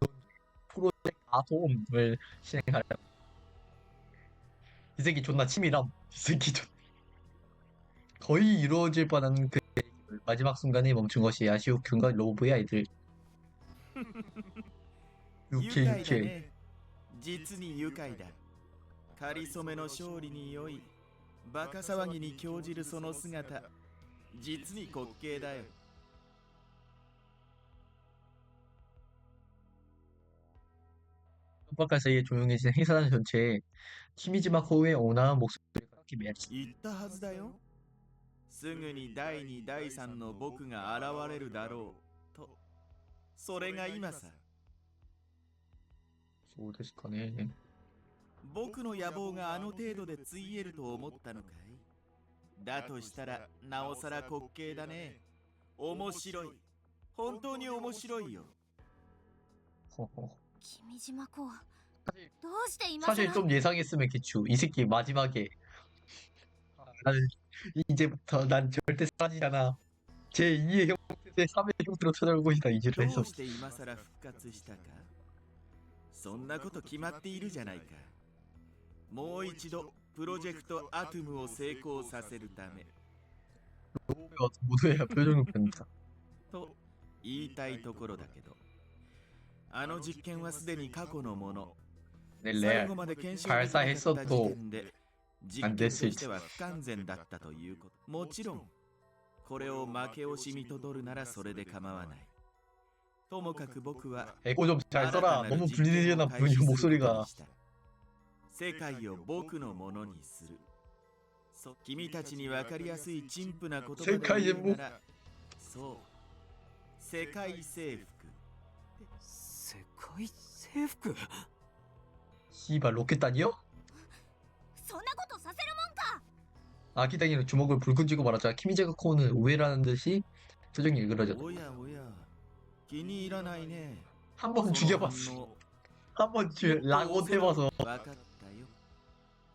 프로젝트 아톰을 실행하려. 이 새끼 존나 치밀함. 이 새끼 거의 이루어질 뻔한 그 마지막 순간에 멈춘 것이 야시오 균과 로브의 아이들. 愉快だ 유쾌 ね。実に愉快だ。かりそめの勝利に酔い、バカ騒ぎに興じるその姿、実に滑稽だよ。 깜빡할 사이에 조용해진 행사단 전체에 키미지마 코우의 온화한 목소리가 함께 메아리쳤다. 言ったはずだよ。すぐに第2第3の僕が現れるだろうと。それが今さ。そうですかね。僕の野望があの程度でついえると思ったのかい？だとしたらなおさら滑稽だね。面白い。本当に面白いよ。 허허. 君島子どうして今 사실 更 좀 예상했으면 개추. 이 새끼 마지막에 나는 이제부터 난 절대 사라지잖아. 제 2의 형태의 3의 형태로 찾아오고 있다 이지를 ど 해서 うして今さら復活したかそんなこと決まっているじゃないかもう一度プロジェクトアトムを成功させるため 모두의 표정을 변다. と言いたいところだけどあの実験はすでに過去のもの 네, 最 레알 後まで検証できなかった時 발사했어도 点で実験としては不完全だったということもちろんこれを負け惜しみと取るならそれで構わないともかく僕は 에고 좀 잘 써라. 너무 불리려나 보이는 목소리가. 世界を僕のものにする君たちに分かりやすい陳腐な言葉で言うならそう世界征服世界征服 씨발 로켓단이요? そんなことさせるもんか。 아기당이는 주먹을 불끈 쥐고 말하자 키미제가 코는 오해라는 듯이 표정이 일그러졌다. おやおや気に入らないね 한 번 죽여봤어. 한 번 라고 해봐서. 分かったよ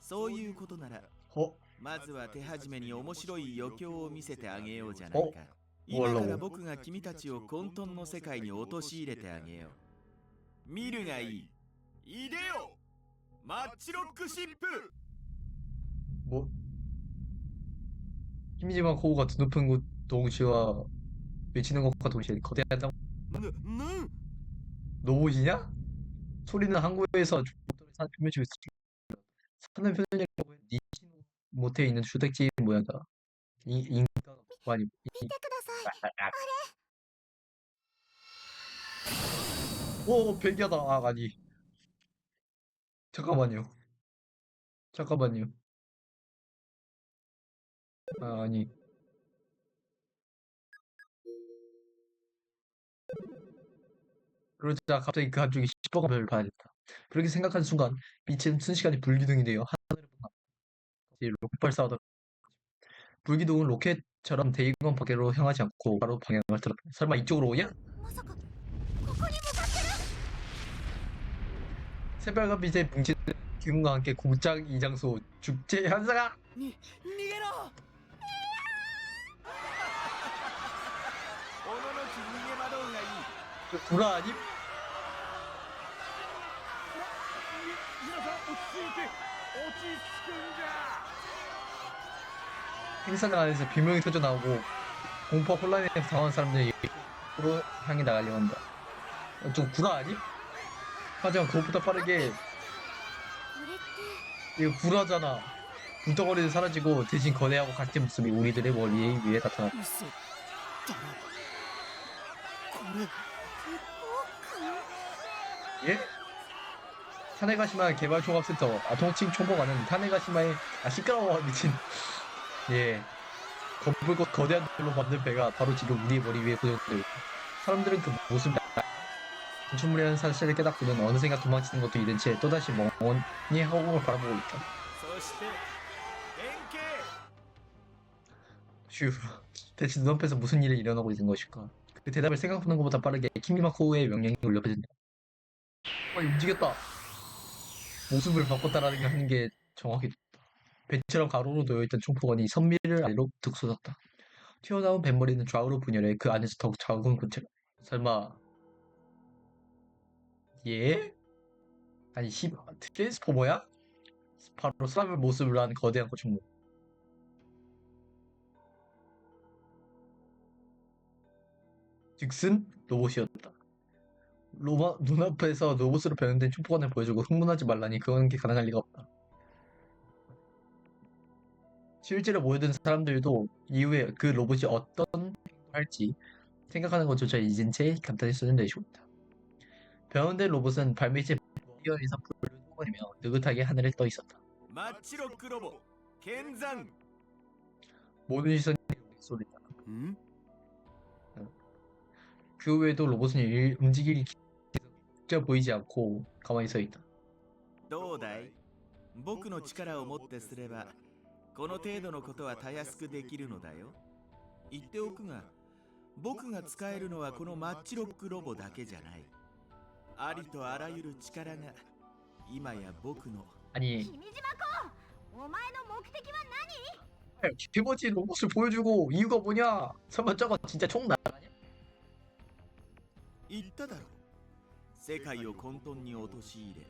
そういうことなら 어? まずは手始めに面白い余興を見せてあげようじゃないか。今おから僕が君たちを混沌の世界に陥れてあげよう。見るがいい。いでよマッチロックシップ 뭐? 키미제만 코우가 두 높은 곳 동시와 외치는 것과 동시에 거대한 땅な、로봇이냐? 소리는 항구에서 사는 표면치고 사는 표현이라고 니신 못해 있는 주택지 모양이다. 인간 아니 見てください。 오 배기하다. 아 아니 잠깐만요. 잠깐만요. 아 아니 그러자 갑자기 그 한쪽이 시퍼가면을 봐야겠다. 그렇게 생각한 순간 빛은 순식간에 불기둥이 되어 하늘을 보다 로켓 발사하다. 불기둥은 로켓처럼 대기권 밖으로 향하지 않고 바로 방향을 틀었다. 설마 이쪽으로 오냐? まさかここに向かってる。 새빨간 빛에 뭉치는 기운과 함께 공작 이장소 축제 현상아! 逃げろおののき逃げ惑うがいい。 저 구라 아님? 皆さん落ち着いて落ち着くんじゃ 행사장 안에서 비명이 터져 나오고 공포와 혼란에 당한 사람들이 으로 향해 나가려 한다. 저 구라 아님? 하지만 그것보다 빠르게 これって 이거 구라잖아. 굴덩어리는 사라지고 대신 거대하고 같은 모습이 우리들의 머리 위에 나타났다. 嘘だろこれ 예? 타네가시마 개발종합센터 아통칭 총보관은 타네가시마의 시끄러워 미친 예 거불꽃 거대한 돌로 만든 배가 바로 지금 우리의 머리 위에 고정되고 있다. 사람들은 그 모습을 건축물이라는 사실을 깨닫고는 어느샌가 도망치는 것도 잃은 채 또다시 멍하니 허공을 바라보고 있다. そして円形 휴 대체 눈앞에서 무슨 일이 일어나고 있는 것일까? 그 대답을 생각하는 것보다 빠르게 키미마코우의 명령이 울려퍼진다. 움직였다. 모습을 바꿨다라는 게 하는 게 정확히 배처럼 가로로 놓여있던 총포관이 선미를 아래로 득 쏟았다. 튀어나온 뱃머리는 좌우로 분열해 그 안에서 더욱 작은 군체로. 설마 예? 아니 트랜스포머야? 바로 사람의 모습을 한 거대한 건축물. 즉슨 로봇이었다. 눈앞에서 로봇으로 변형된 총포관을 보여주고 흥분하지 말라니 그건 가능할 리가 없다. 실제로 모여든 사람들도 이후에 그 로봇이 어떤 행동을 할지 생각하는 것조차 잊은 채 간단히 손을 내쉬고 있다. 변형된 로봇은 발밑에 뛰어있어 불을 뿜으며 느긋하게 하늘에 떠 있었다. マッチロックロボ剣山 모든 시선이 쏠린다. ん 그 외에도 로봇은 움직일 기가 보이지 않고 가만히 서 있다. どうだい僕の力をもってすればこの程度のことはたやすくできるのだよ言っておくが僕が使えるのはこのマッチロックロボだけじゃないありとあらゆる力が今や僕の 아니 君島公お前の目的は 개머지 로봇을 보여주고 이유가 뭐냐? 설마 저거 진짜 총 나가냐? 言っただろう。世界を混沌に陥れ、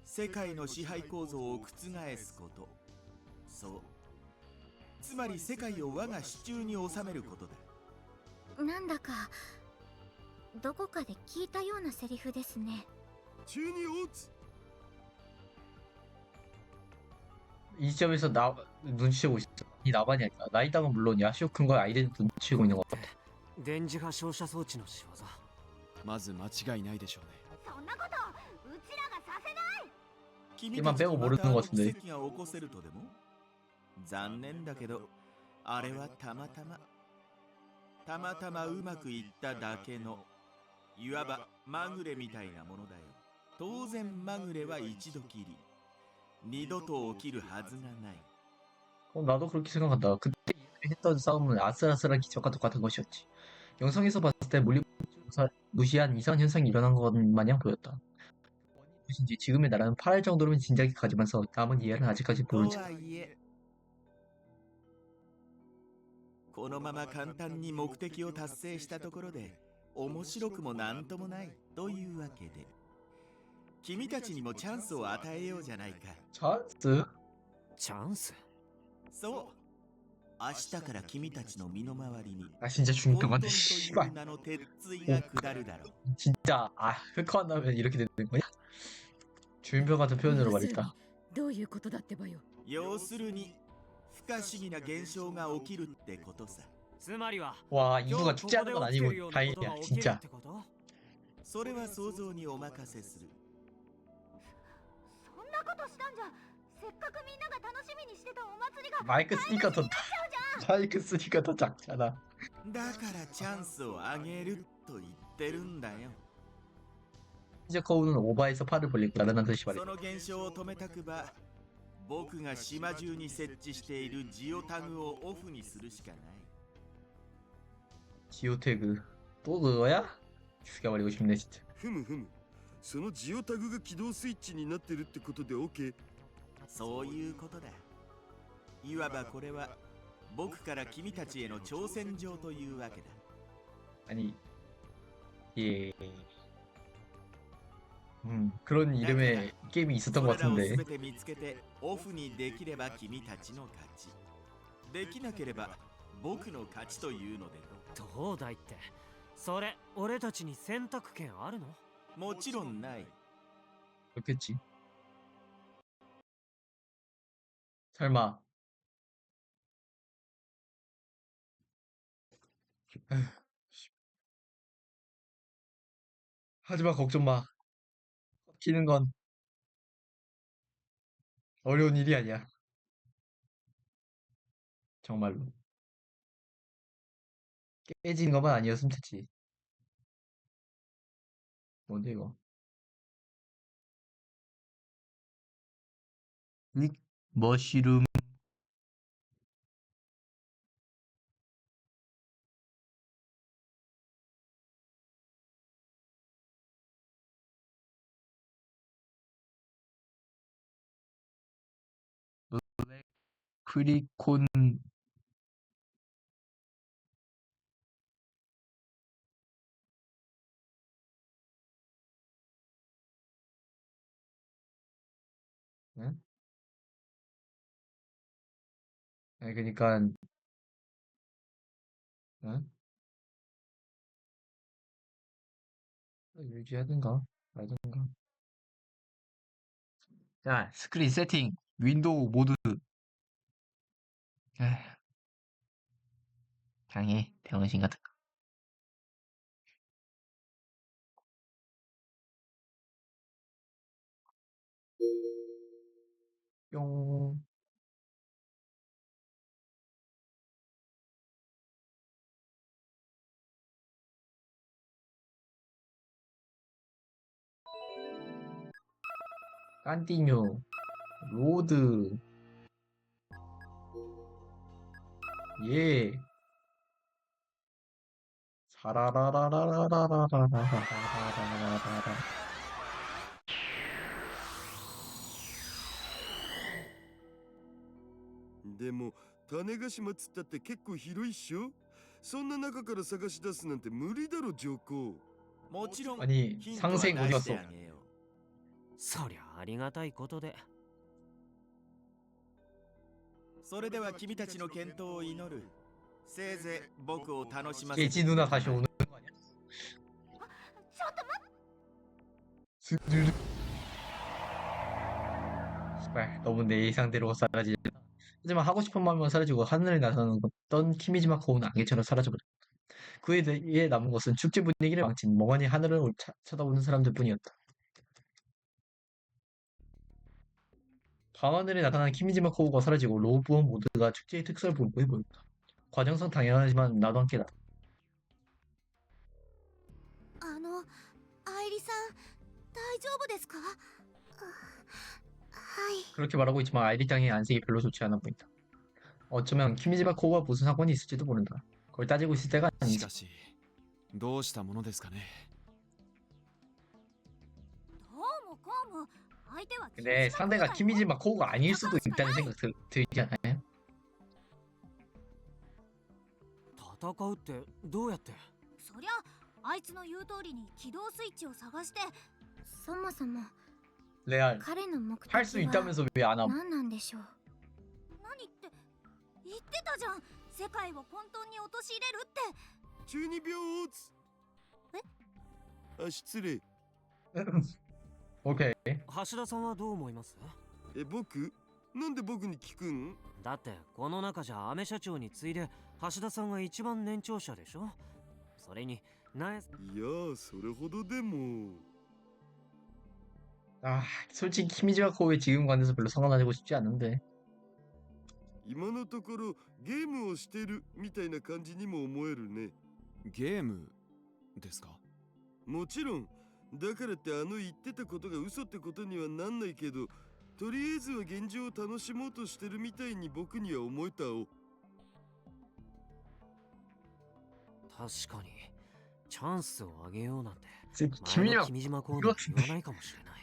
世界の支配構造を覆すこと。そう。つまり世界を我が手中に収めることだ。なんだかどこかで聞いたようなセリフですね。中に落つ 이 시점에서 나 눈치채고 있어. 이 나반이 아니라 나이당은 물론 야시오 큰걸 아이들도 눈치채고 있는 것 같아. 電磁波照射装置の仕業。まず間違いないでしょうね。そんなことうちらがさせない。君 이만 たち 빼고 もま 모르는 た 것 奇 같은데. 跡が起こせるとでも？残念だけど、あれはたまたまうまくいっただけの、いわばまぐれみたいなものだよ。当然まぐれは一度きり、二度と起きるはずがない。 나도 그렇게 생각한다. 그때 했던 싸움은 아슬아슬한 기적과 똑같은 것이었지. 영상에서 봤을 때 무시한 이상한 현상이 일어난 것 마냥 보였다. 무엇인지 지금의 나라는 파랄 정도로는 진작에 가지만서 남은 이해는 아직까지 と 모르지. はいえ、このまま簡単に目的を達成したところで面白くもなんともないというわけで、君たちにもチャンスを与えようじゃないか。 찬스? チャンス？そう。明日から君たちの身の回りに 아 진짜 混 중립 沌 같네. という 씨발. 名の鉄槌が下るだろう。 진짜 흑화 안 나면 이렇게 되는 거야? 주인표 같은 표현으로 要するに 말했다. どういうことだってばよ。要するに不可思議な現象が起きるってことさ。つまりは 와 今 이유가 日こ 축제 こで 하는 건 起きてる 아니고 ようなことが 다행이야 起きる 진짜. ってこと？それは想像にお任せする。そんなことしたんじゃせっかくみんなが楽しみにしてたお祭りが 마이크 쓰니까 더 마이크 쓰니까 더 작잖아. だからチャンスをあげると言ってるんだよ。 이제 거우는 오바에서 팔을 벌리고 나른한 듯이 そ 말했다. の現象を止めたくば、僕が島中に設置しているジオタグをオフにするしかない。 지오태그 또 그거야? 죽여버리고 싶네 진짜. ふむふむそのジオタグが起動スイッチになってるってことで OK そういうことだ。いわばこれは僕から君たちへの挑戦状というわけだ。 아니 예. 그런 이름의 게임이 있었던 것 それらを 같은데. 全て見つけてオフにできれば君たちの勝ち。できなければ僕の勝ちというのでどうだいって。それ俺たちに選択権あるの？もちろんない。 그렇겠지. 설마. 에휴, 씨. 하지마 걱정 마. 키는 건 어려운 일이 아니야. 정말로. 깨진 것만 아니었으면 됐지. 뭔데 이거? 머시룸. 블랙 프리콘. 응? 아니 그러니까 응? 유지하든가 말든가. 자 스크린 세팅 윈도우 모드. 에휴, 강해 병신 같은 거. 뿅. 깐띠뉴 로드. 예. 사라라라라라라라라라라라라라. でも種子島つったって結構広いっしょ。そんな中から探し出すなんて無理だろ上皇。もちろん 아니 ヒントは出 상생 し 어디 て 갔어? あげよう。そりゃありがたいことで。それでは君たちの健闘を祈る。せいぜい僕を楽しませて 예지 누나 다시 오는 거 아니야? ちょっと待って。 스르르. 씨발, 너무 내 예상대로 사라지지. 하지만 하고 싶은 마음만 사라지고 하늘에 나서는 어떤 키미지마 코우는 안개처럼 사라져버렸다. 그에 대해 남은 것은 축제 분위기를 망친 멍하니 하늘을 쳐다보는 사람들 뿐이었다. 밤하늘에 나타난 키미지마 코우가 사라지고 로브원 모두가 축제의 특색을 보이고 보였다. 과정상 당연하지만 나도 함께다. 愛梨さん、大丈夫ですか？はい。 그렇게 말하고 있지만 아이리 땅의 안색이 별로 좋지 않아 보인다. 어쩌면 키미지마 코우와 무슨 사건이 있을지도 모른다. 그걸 따지고 있을 때가 し 아니지. かしどうしたものですかね。どうもこうも相手は 근데 상대가 키미지마 코우가 아닐 수도 있다는 생각 들지 않아요? 戦うってどうやって？そりゃあいつの言う通りに起動スイッチを探して。そもそも 레알 彼の目的 할 수 は 있다면서 왜 안 함? 何なんでしょう。何って言ってたじゃん。世界を混沌に陥れるって。中二病あ、失礼。 오케이. 橋田さんはどう思います？僕なんで僕に聞くん？だってこの中じゃアメ社長に次いで橋田さんが一番年長者でしょ。それにナエス。いやそれほどでも。 아, 솔직히 키미지마 코우의 지금 관계에서 별로 상관하고 싶지 않은데. 今のところゲームをしてるみたいな感じにも思えるね。ゲームですか？もちろん。だからって言ってたことが嘘ってことにはなんないけど、とりあえずは現状を楽しもうとしてるみたいに僕には思えたお。確かにチャンスをあげようなんて 키미지마 前の君島コーナー言わないかもしれない。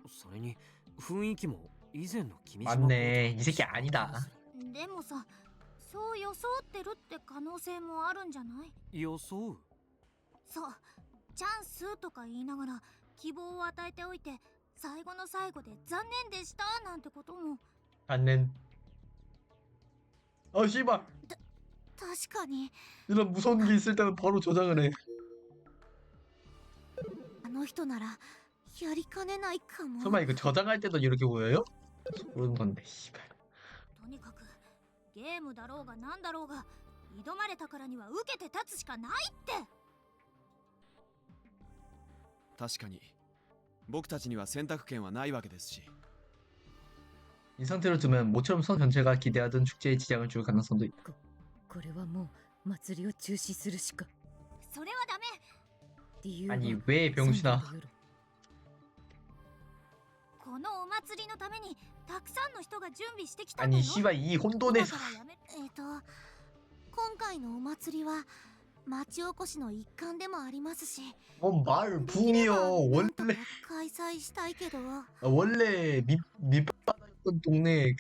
それに雰囲気も以前の君島コーナー 맞네. 이 새끼 아니다. でもさ、そう装ってるって可能性もあるんじゃない？予想？そう、チャンスとか言いながら希望を与えておいて、最後の最後で残念でしたなんてことも。 안낸. 아, 씨발. 確かに 이런 무서운 게 있을 때는 바로 저장을 해. あの人ならやりかねないかも。 설마 이거 저장할 때도 이렇게 보여요? 소름 돋네, 씨발. とにかくゲームだろうがなんだろうが挑まれたからには受けて立つしかないって。確かに僕たちには選択権はないわけですし。 이 상태로 두면 모처럼 선 전체가 기대하던 축제에 지장을 줄 가능성도 있다. これはもう祭りを中止するしか。それはダメ。理由は 아니 왜 병신아? このお祭りのためにたくさんの人が準備してきたんだ 아니 よ。 씨발 이 혼돈의 今からやめ今回のお祭りは町おこしの一環でもありますし、 뭔말 붕이요. なんとか 원래 開催したいけど。 원래 밑바닥이었던 동네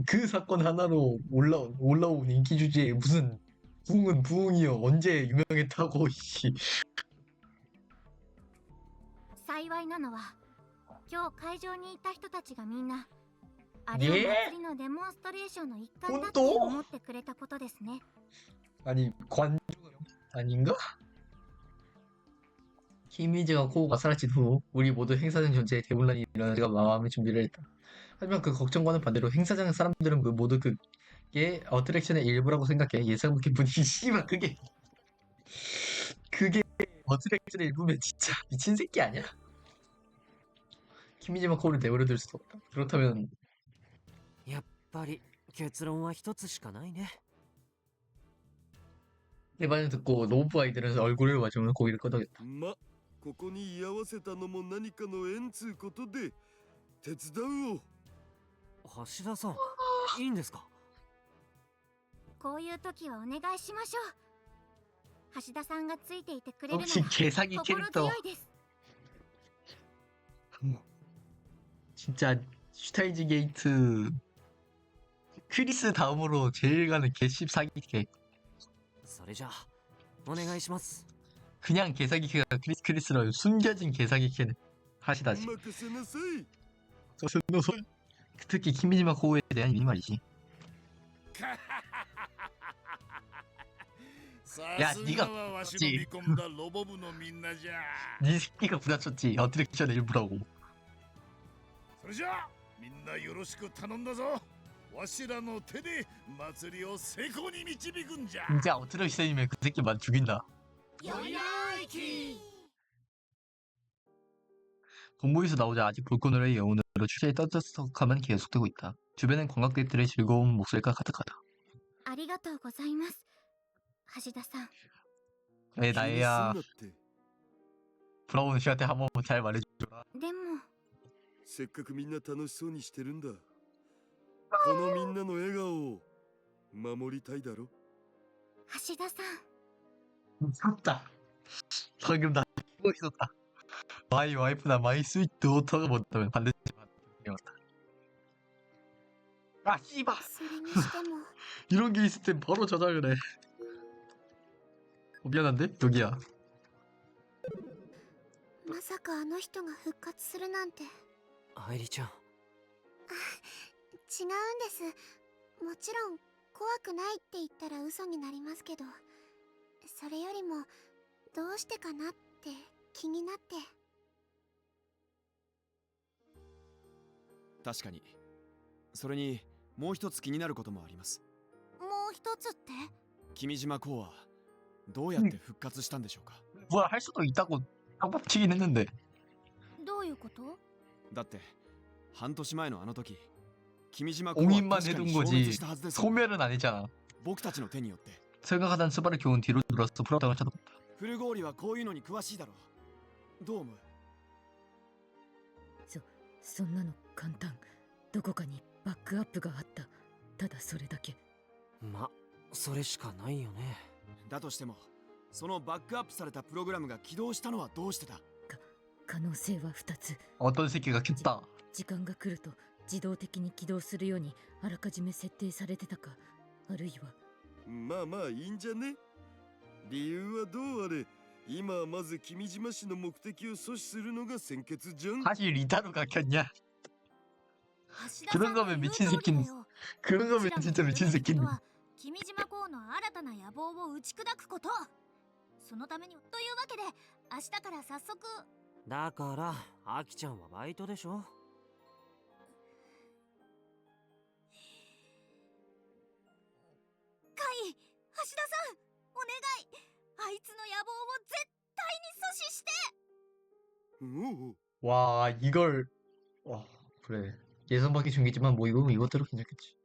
그 사건 하나로 올라온 인기 주제에 무슨 부흥은 부흥이요. 언제 유명했다고 씨. 幸いなのは今日会場にいた人たちがみんなあれを祭りのデモンストレーションの一環だって思ってくれたことですね。 아니 관중 아닌가? 키미즈가 코우가 사라진 후 우리 모두 행사장 전체에 대문란이 일어나기가 마음의 준비를 했다. 하지만 그 걱정과는 반대로 행사장 사람들은 모두 그게 어트랙션의 일부라고 생각해. 예상 밖의 분위기 씨발 그게 어트랙션의 일부면 진짜 미친 새끼 아니야? 키미즈마 코우를 내버려둘 수도 없다. 그렇다면 やっぱり結論は一つしかないね。 내 말을 듣고 노부 아이들은 얼굴을 마주면 고개를 끄덕였다. ま、ここに居合わせたのも何かの縁つうことで手伝うお。橋田さん、いいんですか？こういう時はお願いしましょう。橋田さんがついていてくれるのは 혹시 개사기 心 캐릭터 強いです。 진짜 슈타이즈 게이트 크리스 다음으로 제일 가는 개씹 사기캐. それじゃあお願いします。 그냥 개사기캐가 크리스로 숨겨진 개사기캐는 하시다지. 任せなさい。 특히 키미지마 코우에 대한 이 말이지. さすがはわしの見込んだロボ部のみんなじゃ。 니 새끼가 부딪혔지. 어트랙션 일부라고. それじゃあみんなよろしく頼んだぞ。わしらの手で祭りを成功に導くんじゃ。 진짜 어트랙션이면 그 새끼만 죽인다. 본부에서 나오자 아직 불꽃노래의 여운으로 취재의 떠들썩함은 계속되고 있다. 주변엔 관광객들의 즐거운 목소리가 가득하다. ありがとうございます、橋田さん。 에 気にすん 나야 なって。 브라운 씨한테 한번 잘 말해줘라. でもせっかくみんな楽しそうにしてるんだ。このみんなの笑顔を守りたいだろ。橋田さん、 미쳤다. 방금 나 죽고 있었다. 마이 와이프나 마이 스윗 도터가 못하면 반드시 받았다. 아 씨발. それにしても 이런 게 있을 땐 바로 저장을 해. 미안한데? 여기야. まさかあの人が復活するなんて。愛理ちゃん。違うんです。もちろん怖くないって言ったら嘘になりますけど、それよりもどうしてかなって気になって。確かに。それにもう一つ気になることもあります。もう一つって？君島公はどうやって復活したんでしょうか。 부활할 수도 있다고 깜빡치긴 했는데. どういうこと？だって半年前のあの時君島公は 옹인만 確か 해둔 に消 거지 滅したはずですよ。 소멸은 안 했잖아. 僕たちの手によって。 생각하던 수발을 겨운 뒤로 돌아서 프로다가 쳐다봤다. 古氷はこういうのに詳しいだろう。どう思う？そんなの簡単。どこかにバックアップがあった。ただそれだけ。ま、それしかないよね。だとしてもそのバックアップされたプログラムが起動したのはどうしてだ？可能性は2つ。 어떤 새끼가 켰다. 時間が来ると自動的に起動するようにあらかじめ設定されてたか、あるいは。まあまあいいんじゃね。理由はどうあれ、今はまず君島氏の目的を阻止するのが先決じゃん。 사실 리타루가 켰냐? 橋田さん 그런 の 거면 言う 미친 通り 새끼는 だよ。 그런 거면 진짜 미친 새끼는. 君島公の新たな野望を打ち砕くこと。そのためにというわけで明日から早速。だからアキちゃんはバイトでしょ。カイ、橋田さん、お願い。あいつの野望を絶対に阻止して。おう 와 이걸 와 그래 예상 밖의 중이지만 뭐 이것대로 괜찮겠지.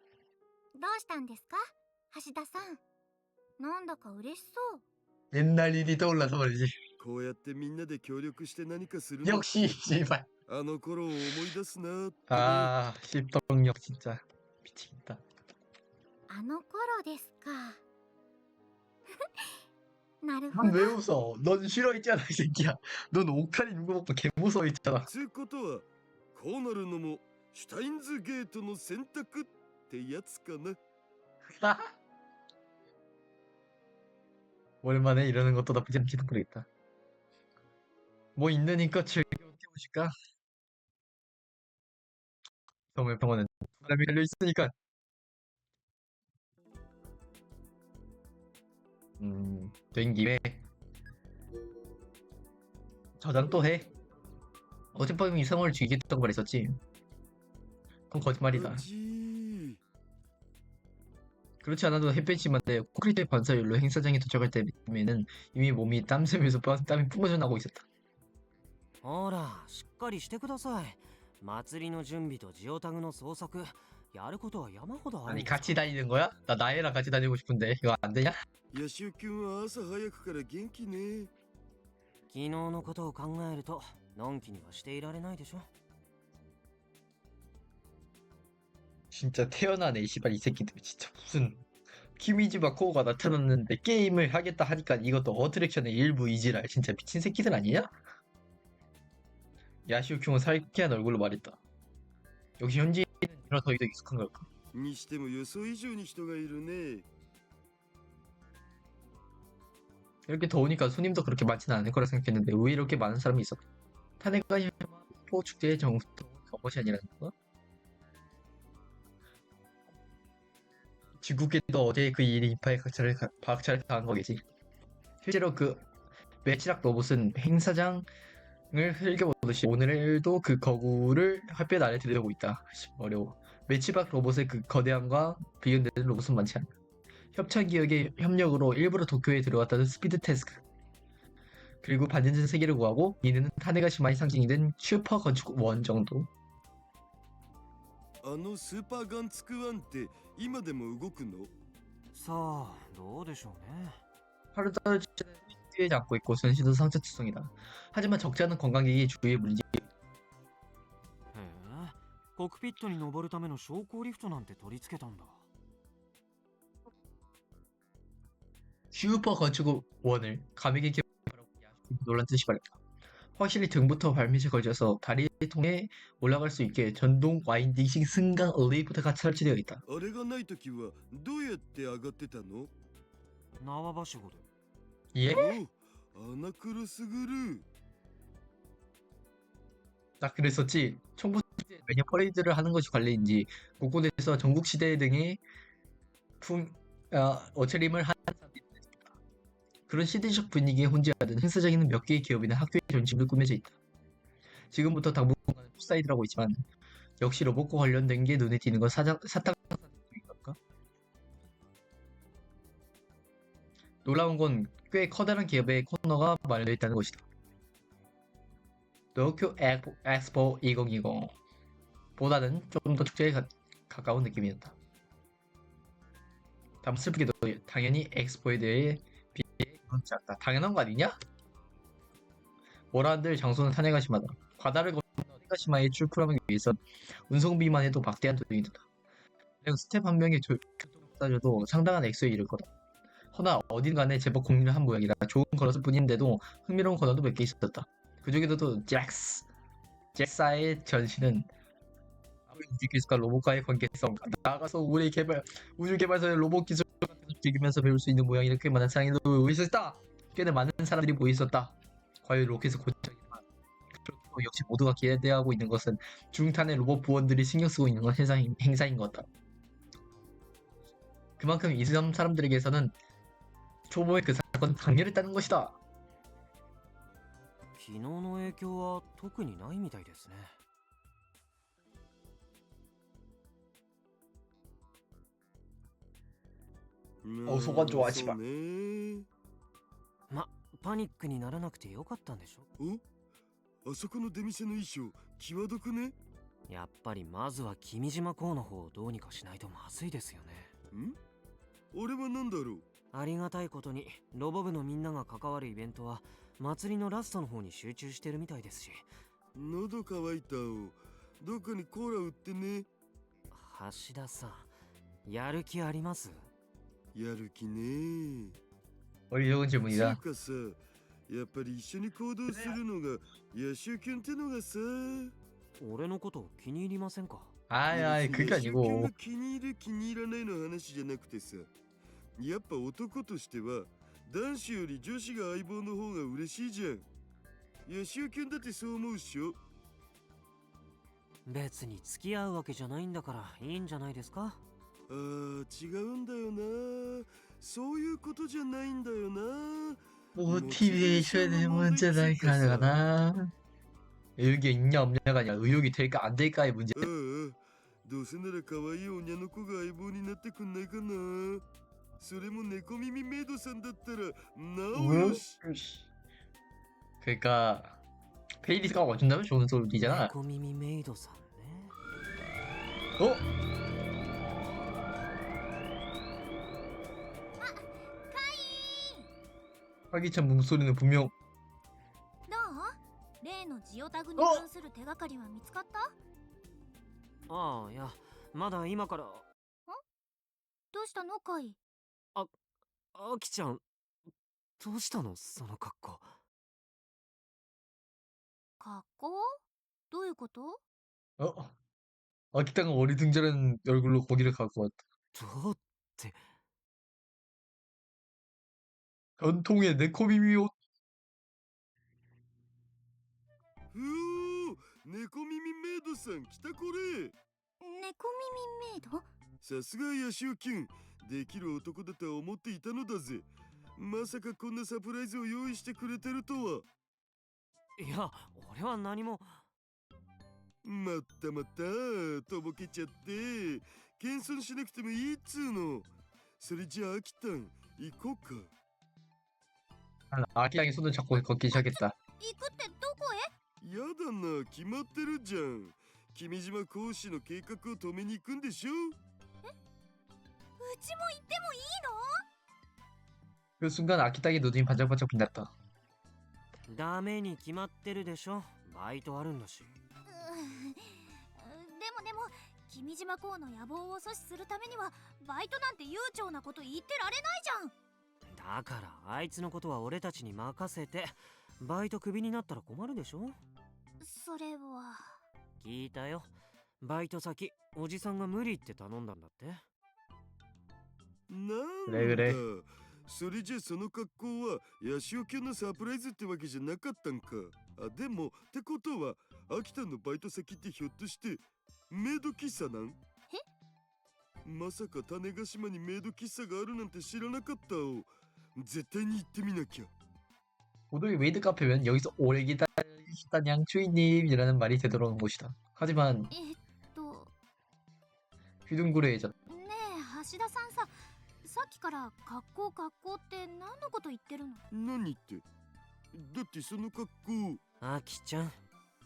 どうしたんですか、橋田さん。なんだか嬉しそう。 옛날 일이 떠올라서 말이지. こうやってみんなで協力して何かするの。 역시 씨발. あの頃を思い出すなって。 아 십덕력 진짜 미치겠다. あの頃ですか。なるほ 넌 ど。 왜 웃어? 넌 싫어했잖아 이 새끼야. 넌 오카리 누구 먹고 개 무서워했잖아. つうことはこうなるのもシュタインズゲートの選択ってやつかな。 오랜만에 이러는 것도 나쁘지 않지도 모르겠다. 뭐 있느니까 즐겨보실까? 병원에 사람이 열려있으니까. 된 김에 저장 또 해. 어젯밤에 이상을 즐겼던 거 말했었지. 그건 거짓말이다. うち 그렇지 않아도 햇볕이 심한데 콘크리트의 반사율로 행사장에 도착할 때면은 이미 몸이 땀샘에서 땀이 뿜어져 나고 있었다. ほらしっかりしてください。祭りの準備とジオタグの捜索やることは山ほどある。 아니 같이 다니는 거야? 나 나애랑 같이 다니고 싶은데 이거 안 되냐? ヤシオ君は朝早くから元気ね。昨日のことを考えるとのんきにはしていられないでしょ。 진짜 태어나네 이 씨발 이 새끼들 진짜 무슨 키미지마 코어가 나타났는데 게임을 하겠다 하니까 이것도 어트랙션의 일부 이지랄. 진짜 미친 새끼들 아니냐? 야시오큐는 살쾌한 얼굴로 말했다. 역시 현지인은 이런 더위도 익숙한 걸까? にしても予想以上に人がいるね。 이렇게 더우니까 손님도 그렇게 많지는 않을 거라 생각했는데 왜 이렇게 많은 사람이 있어? 타네가시마 축제의 정부터 경것이 아니라는 거? 중국에도 어제 그 일이 인파에 박차를 가한 거겠지. 실제로 그 매치락 로봇은 행사장을 흘겨보듯이 오늘도 그 거구를 햇볕 아래 들여다보고 있다. 어려워. 매치박 로봇의 그 거대함과 비교되는 로봇은 많지 않다. 협찬 기업의 협력으로 일부러 도쿄에 들어왔다는 스피드 태스크. 그리고 반전된 세계를 구하고 이는 타네가시마의 상징이 된 슈퍼 건축 원 정도. あのスーパーガンツクワンって今でも動くの？さあどうでしょうね。 하루 떨어지는 뛰지 않고 있고 전신도 상처투성이다. 하지만 적지 않은 관광객이 주위에 물리지. へえコックピットに登るための昇降リフトなんて取り付けたんだ。 슈퍼 건축 원을 감액의 개발하고 놀란 뜻이 말했다. 확실히 등부터 발밑에 걸쳐서 다리를 통해 올라갈 수 있게 전동 와인딩식 승강 엘리베이터가 설치되어 있다. あれがないときはどうやって上がってたの？縄ばしごで。 예? おう、アナクロスグル。 나 그랬었지. 청부시대 매년 퍼레이드를 하는 것이 관례인지 곳곳에서 전국시대 등의 어체림을 하는 사람들이 있다. 그런 시대적 분위기에 혼재하던 행사장에는 몇 개의 기업이나 학교의 전집으로 꾸며져 있다. 지금부터 당분간은 푸사이드라고 있지만 역시 로봇과 관련된 게 눈에 띄는 건 사탕사들인가? 놀라운 건 꽤 커다란 기업의 코너가 마련되어 있다는 것이다. 도쿄 엑스포 2020 보다는 좀 더 축제에 가까운 느낌이었다. 다만 슬프게도 당연히 엑스포에 대해 비해 그렇지 않다. 당연한 거 아니냐? 뭐라들 장소는 타네가시마다. 바다를 건너 타네가시마에 출풀하기 위해서 운송비만 해도 막대한 돈이 든다. 그리고 스텝 한 명의 교통을 따져도 상당한 액수에 이를 거다. 허나 어딘간에 제법 공유를 한 모양이라 좋은 걸었을 뿐인데도 흥미로운 코너도 몇 개 있었다. 그 중에서도 잭사의 전시는 우주 기술과 로봇과의 관계성, 나아가서 우주 개발사의 로봇 기술을 즐기면서 배울 수 있는 모양이 꽤 많은 상황이 있었다. 꽤 많은 사람들이 모여 있었다. 과연 로켓을 고착이지만 역시 모두가 기대하고 있는 것은 중탄의 로봇 부원들이 신경 쓰고 있는 건 행사인 것 같다. 그만큼 이 사람들에게서는 초보의 그 사건은 강렬했다는 것이다. 昨日の影響は特にないみたいですね。 소관 좋아하지 마. そうね。ま、パニックにならなくてよかったんでしょ。お、あそこの出店の衣装際どくね？やっぱりまずは君島港の方をどうにかしないとまずいですよね。ん？俺は何だろう？ありがたいことにロボ部のみんなが関わるイベントは祭りのラストの方に集中してるみたいですし。喉乾いたお。どっかにコーラ売ってね。橋田さん、やる気あります？やる気ね。 어리석은 つう 질문이다. かさ、やっぱり一緒に行動するのがヤシュキュンってのがさ。俺のこと気に入りませんか？ 아이 그게 ヤシュキュン 아니고 が気に入る気に入らないの話じゃなくてさ、やっぱ男としては男子より女子が相棒の方が嬉しいじゃん。ヤシュキュンだってそう思うっしょ。別に付き合うわけじゃないんだからいいんじゃないですか？あー、違うんだよな。そういうことじゃないんだよな。 모티베이션의 문제다 가능하나? 의욕이 있냐 없냐가 아니라 의욕이 될까 안 될까의 문제. ああ、どうせなら可愛い女の子が相棒になってくんないかな。それも猫耳メイドさんだったらなおよし。 그러니까 페이리스가 와준다면 좋은 소리잖아. 猫耳メイドさんね。 어? 활기찬 목소리는 분명 どう？例のジオタグに関する手がかりは見つかった？ああ、いや、まだ今から。どうしたのカイ？あきちゃん、どうしたのその格好。格好？どういうこと？ 어? 아키타가 어리둥절한 얼굴로 거기를 갖고 왔다. どうって。 전통의 네코미미 옷. ふう、猫耳メイドさん来たこれ。猫耳メイド？さすがヤシオキュン、できる男だとは思っていたのだぜ。まさかこんなサプライズを用意してくれてるとは。いや、俺は何も。まったまった、とぼけちゃって。謙遜しなくてもいいっつうの。それじゃあ秋田ん、行こうか。 아키타의 손을 잡고 걷기 시작했다. 行くってどこへ？やだな、決まってるじゃん。君島講師の計画を止めに行くんでしょ。うちも行ってもいいの？ 그 순간 아키타의 눈이 반짝반짝 빛났다. ダメに決まってるでしょ。バイトあるんだし。でも君島公の野望を阻止するためにはバイトなんて悠長なこと言ってられないじゃん。だからあいつのことは俺たちに任せて、バイトクビになったら困るでしょ。それは聞いたよ。バイト先おじさんが無理って頼んだんだって。なんだ、그래 그래. それじゃその格好はヤシオキュンのサプライズってわけじゃなかったんか。あ、でもってことは秋田のバイト先ってひょっとしてメイド喫茶なん？まさか種子島にメイド喫茶があるなんて知らなかったを。絶対に行ってみなきゃ。 오늘 메이드 카페면 여기서 오래 기다리셨다냥 주인님이라는 말이 되돌아오는 곳이다. 하지만 と 휘둥그레해졌다. ねえ橋田さんさ、さっきから格好って何のこと言ってるの？何って。だってその格好。あきちゃん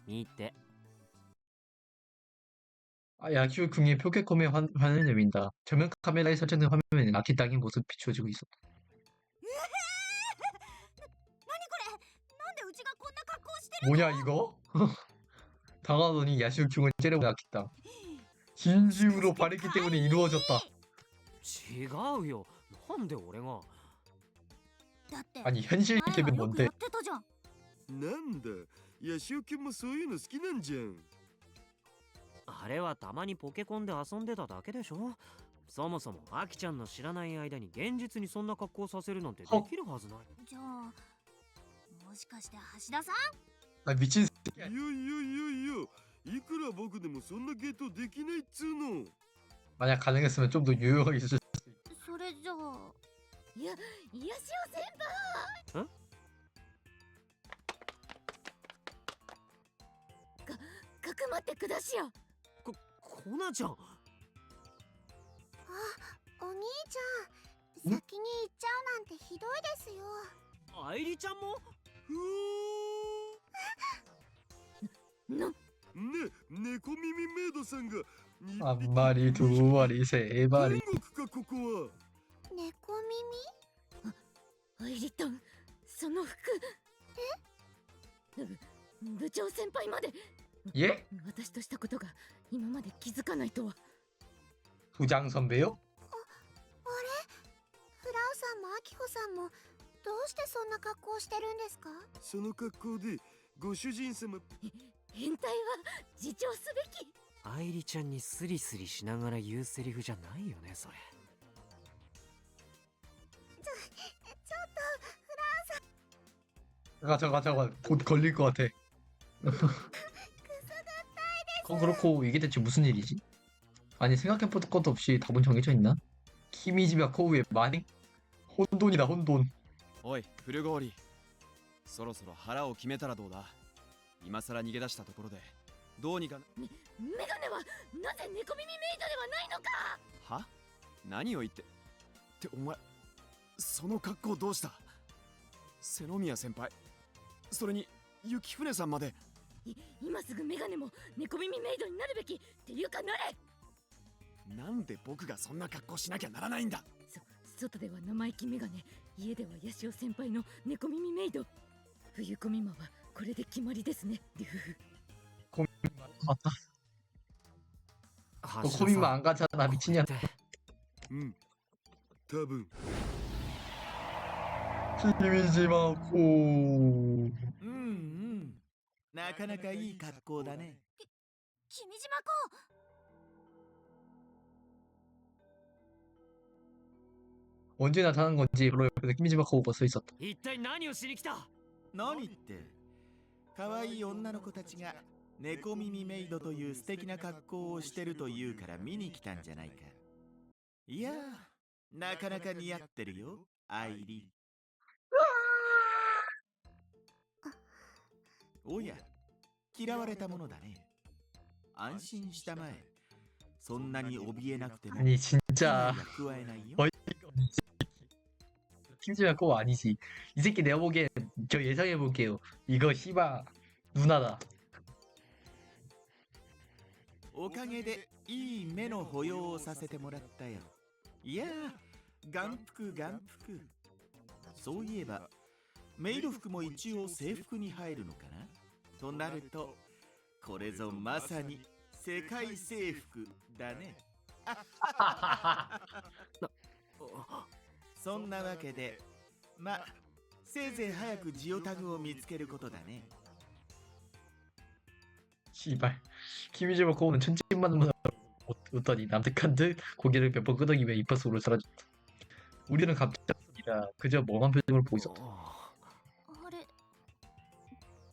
見て。 야큐 궁의 표계컴의 화면을 내민다. 전면 카메라에 설정된 화면에는 아키타의 모습이 비추어지고 있었다. 何これ？なんでうちがこんな格好してる？ 뭐냐 이거? 당하더니 야시오큐를 째려보는 아키타. 진심으로 바랬기 때문에 이루어졌다. 違うよ。なんで俺が。だって 아니 현실 前 캡은 はよく 뭔데? やってたじゃん。なんだ、ヤシオキュンもそういうの好きなんじゃん。あれはたまにポケコンで遊んでただけでしょ。そもそもアキちゃんの知らない間に現実にそんな格好させるなんてできるはずない。じゃあもしかして橋田さん？ 아 미친 いやいやいやいや、いくら僕でもそんなゲートできないっつうの。 만약 가능했으면 좀 더 유용하게 있을 수 それじゃあいや、いやしお先輩。かくまってくだしよ。コナちゃん。お兄ちゃん、先に行っちゃうなんてひどいですよ。愛梨ちゃんも。な、ね、猫耳メイドさんが 한 마리, 두 마리, 세 마리. 天国かここは。猫耳？アイリタン、その服。部長先輩まで。 예? 私としたことが今まで気づかないとは。 부장 선배요? あれ？フラウさんもアキコさんもどうしてそんな格好をしてるんですか？その格好でご主人様。変態は自重すべき。愛梨ちゃんにスリスリしながら言うセリフじゃないよねそれ。ちょっとフラウさん。 잠깐 곧 걸릴 것 같아. 그렇고 이게 대체 무슨 일이지? 아니 생각해볼 것도 없이 답은 정해져 있나? 키미지마 코우의 마닝? 혼돈이다 혼돈. おい古氷、そろそろ腹を決めたらどうだ。今さら逃げ出したところでどうにか。メガネはなぜ猫耳メイドではないのか。は？何を言ってお前、その格好どうした。瀬宮先輩、それに雪船さんまで。今すぐメガネも猫耳メイドになるべきっていうかなれ。なんで僕がそんな格好しなきゃならないんだ。外では生意気メガネ、家ではヤシオ先輩の猫耳メイド。冬コミマはこれで決まりですね。リュウ。 맞다. 너 코미만 안 가잖아 미친년. うん、多分。 키미지마 코우. なかなかいい格好だね。君島公、 언제 나타난 건지 바로 옆에 김지마 코우가 서 있었다. 一体何をしに来た。何って可愛い女の子たちが猫耳メイドという素敵な格好をしてるというから見に来たんじゃないか。いやー、なかなか似合ってるよ、アイリ。おや、嫌われたものだね。安心したまえ。そんなに怯えなくても 아니 危害 진짜 は加えないよ。 김지마 코우 아니지. 이 새끼 내가 보기엔 저 예상해 볼게요. 이거 씨바 누나다. おかげでいい目の保養をさせてもらったよ。いやー、眼福眼福。そういえばメイド服も一応制服に入るのかな。となるとこれぞまさに世界征服だね。そんなわけでま、せいぜい早くジオタグを見つけることだね。 씨발. 김지마 코우는 천진만만 웃더니 남득한 듯 고개를 몇 번 끄덕이며 이빨 속으로 사라졌다. 우리는 갑작이라 그저 멍한 표정을 보고 있었다. あれ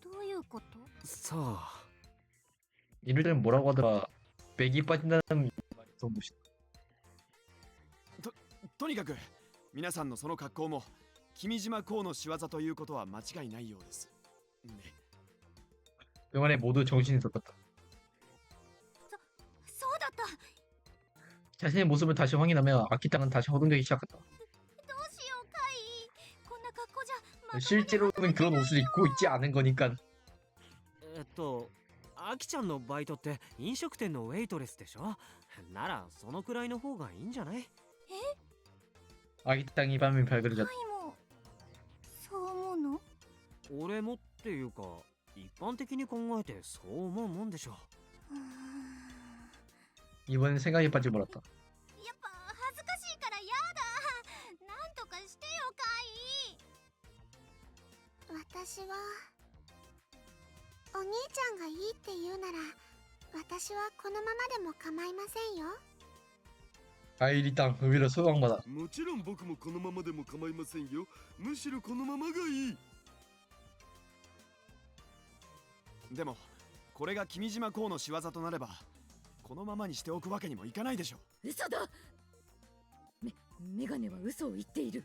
どういうこと？さあ、 이럴 때는 뭐라고 하더라. 맥이 빠진다는 말이 좀 멋있다. とにかく皆さんのその格好も君島公の仕業ということは間違いないようですね。 병원에 모두 정신이 들었다. そうだった。 자신의 모습을 다시 확인하며 아키땅은 다시 허둥대기 시작했다. どうしようカイ。こんな格好じゃまともに 실제로는 그런 옷을 입고 있지 않은 거니까. アキちゃんのバイトって飲食店のウェイトレスでしょ。ならそのくらいの方がいいんじゃない。 아키땅이 밤에 발그려졌다. カイもそう思うの？俺もっていうか一般的に考えてそう思うもんでしょ。 이번엔 생각에 빠져 버렸다. やっぱ恥ずかしいからやだ。なんとかしてよカイ。私はお兄ちゃんがいいって言うなら私はこのままでも構いませんよ。 아이리 땅 의외로 소강받아. もちろん僕もこのままでも構いませんよ。むしろこのままがいい。でもこれが君島公の仕業となればこのままにしておくわけにもいかないでしょう。嘘だ。メガネは嘘を言っている。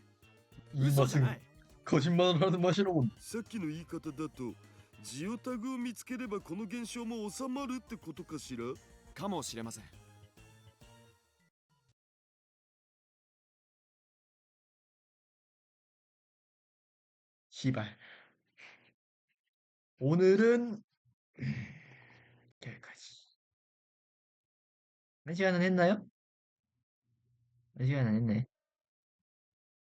이 嘘じゃ 맛은 ない。 거짓말을 하는 맛이로군. さっきの言い方だとジオタグを見つければこの現象も収まるってことかしら。かもしれません。 시발. 오늘은 여기까지. 한 시간은 했나요? 한 시간은 했네.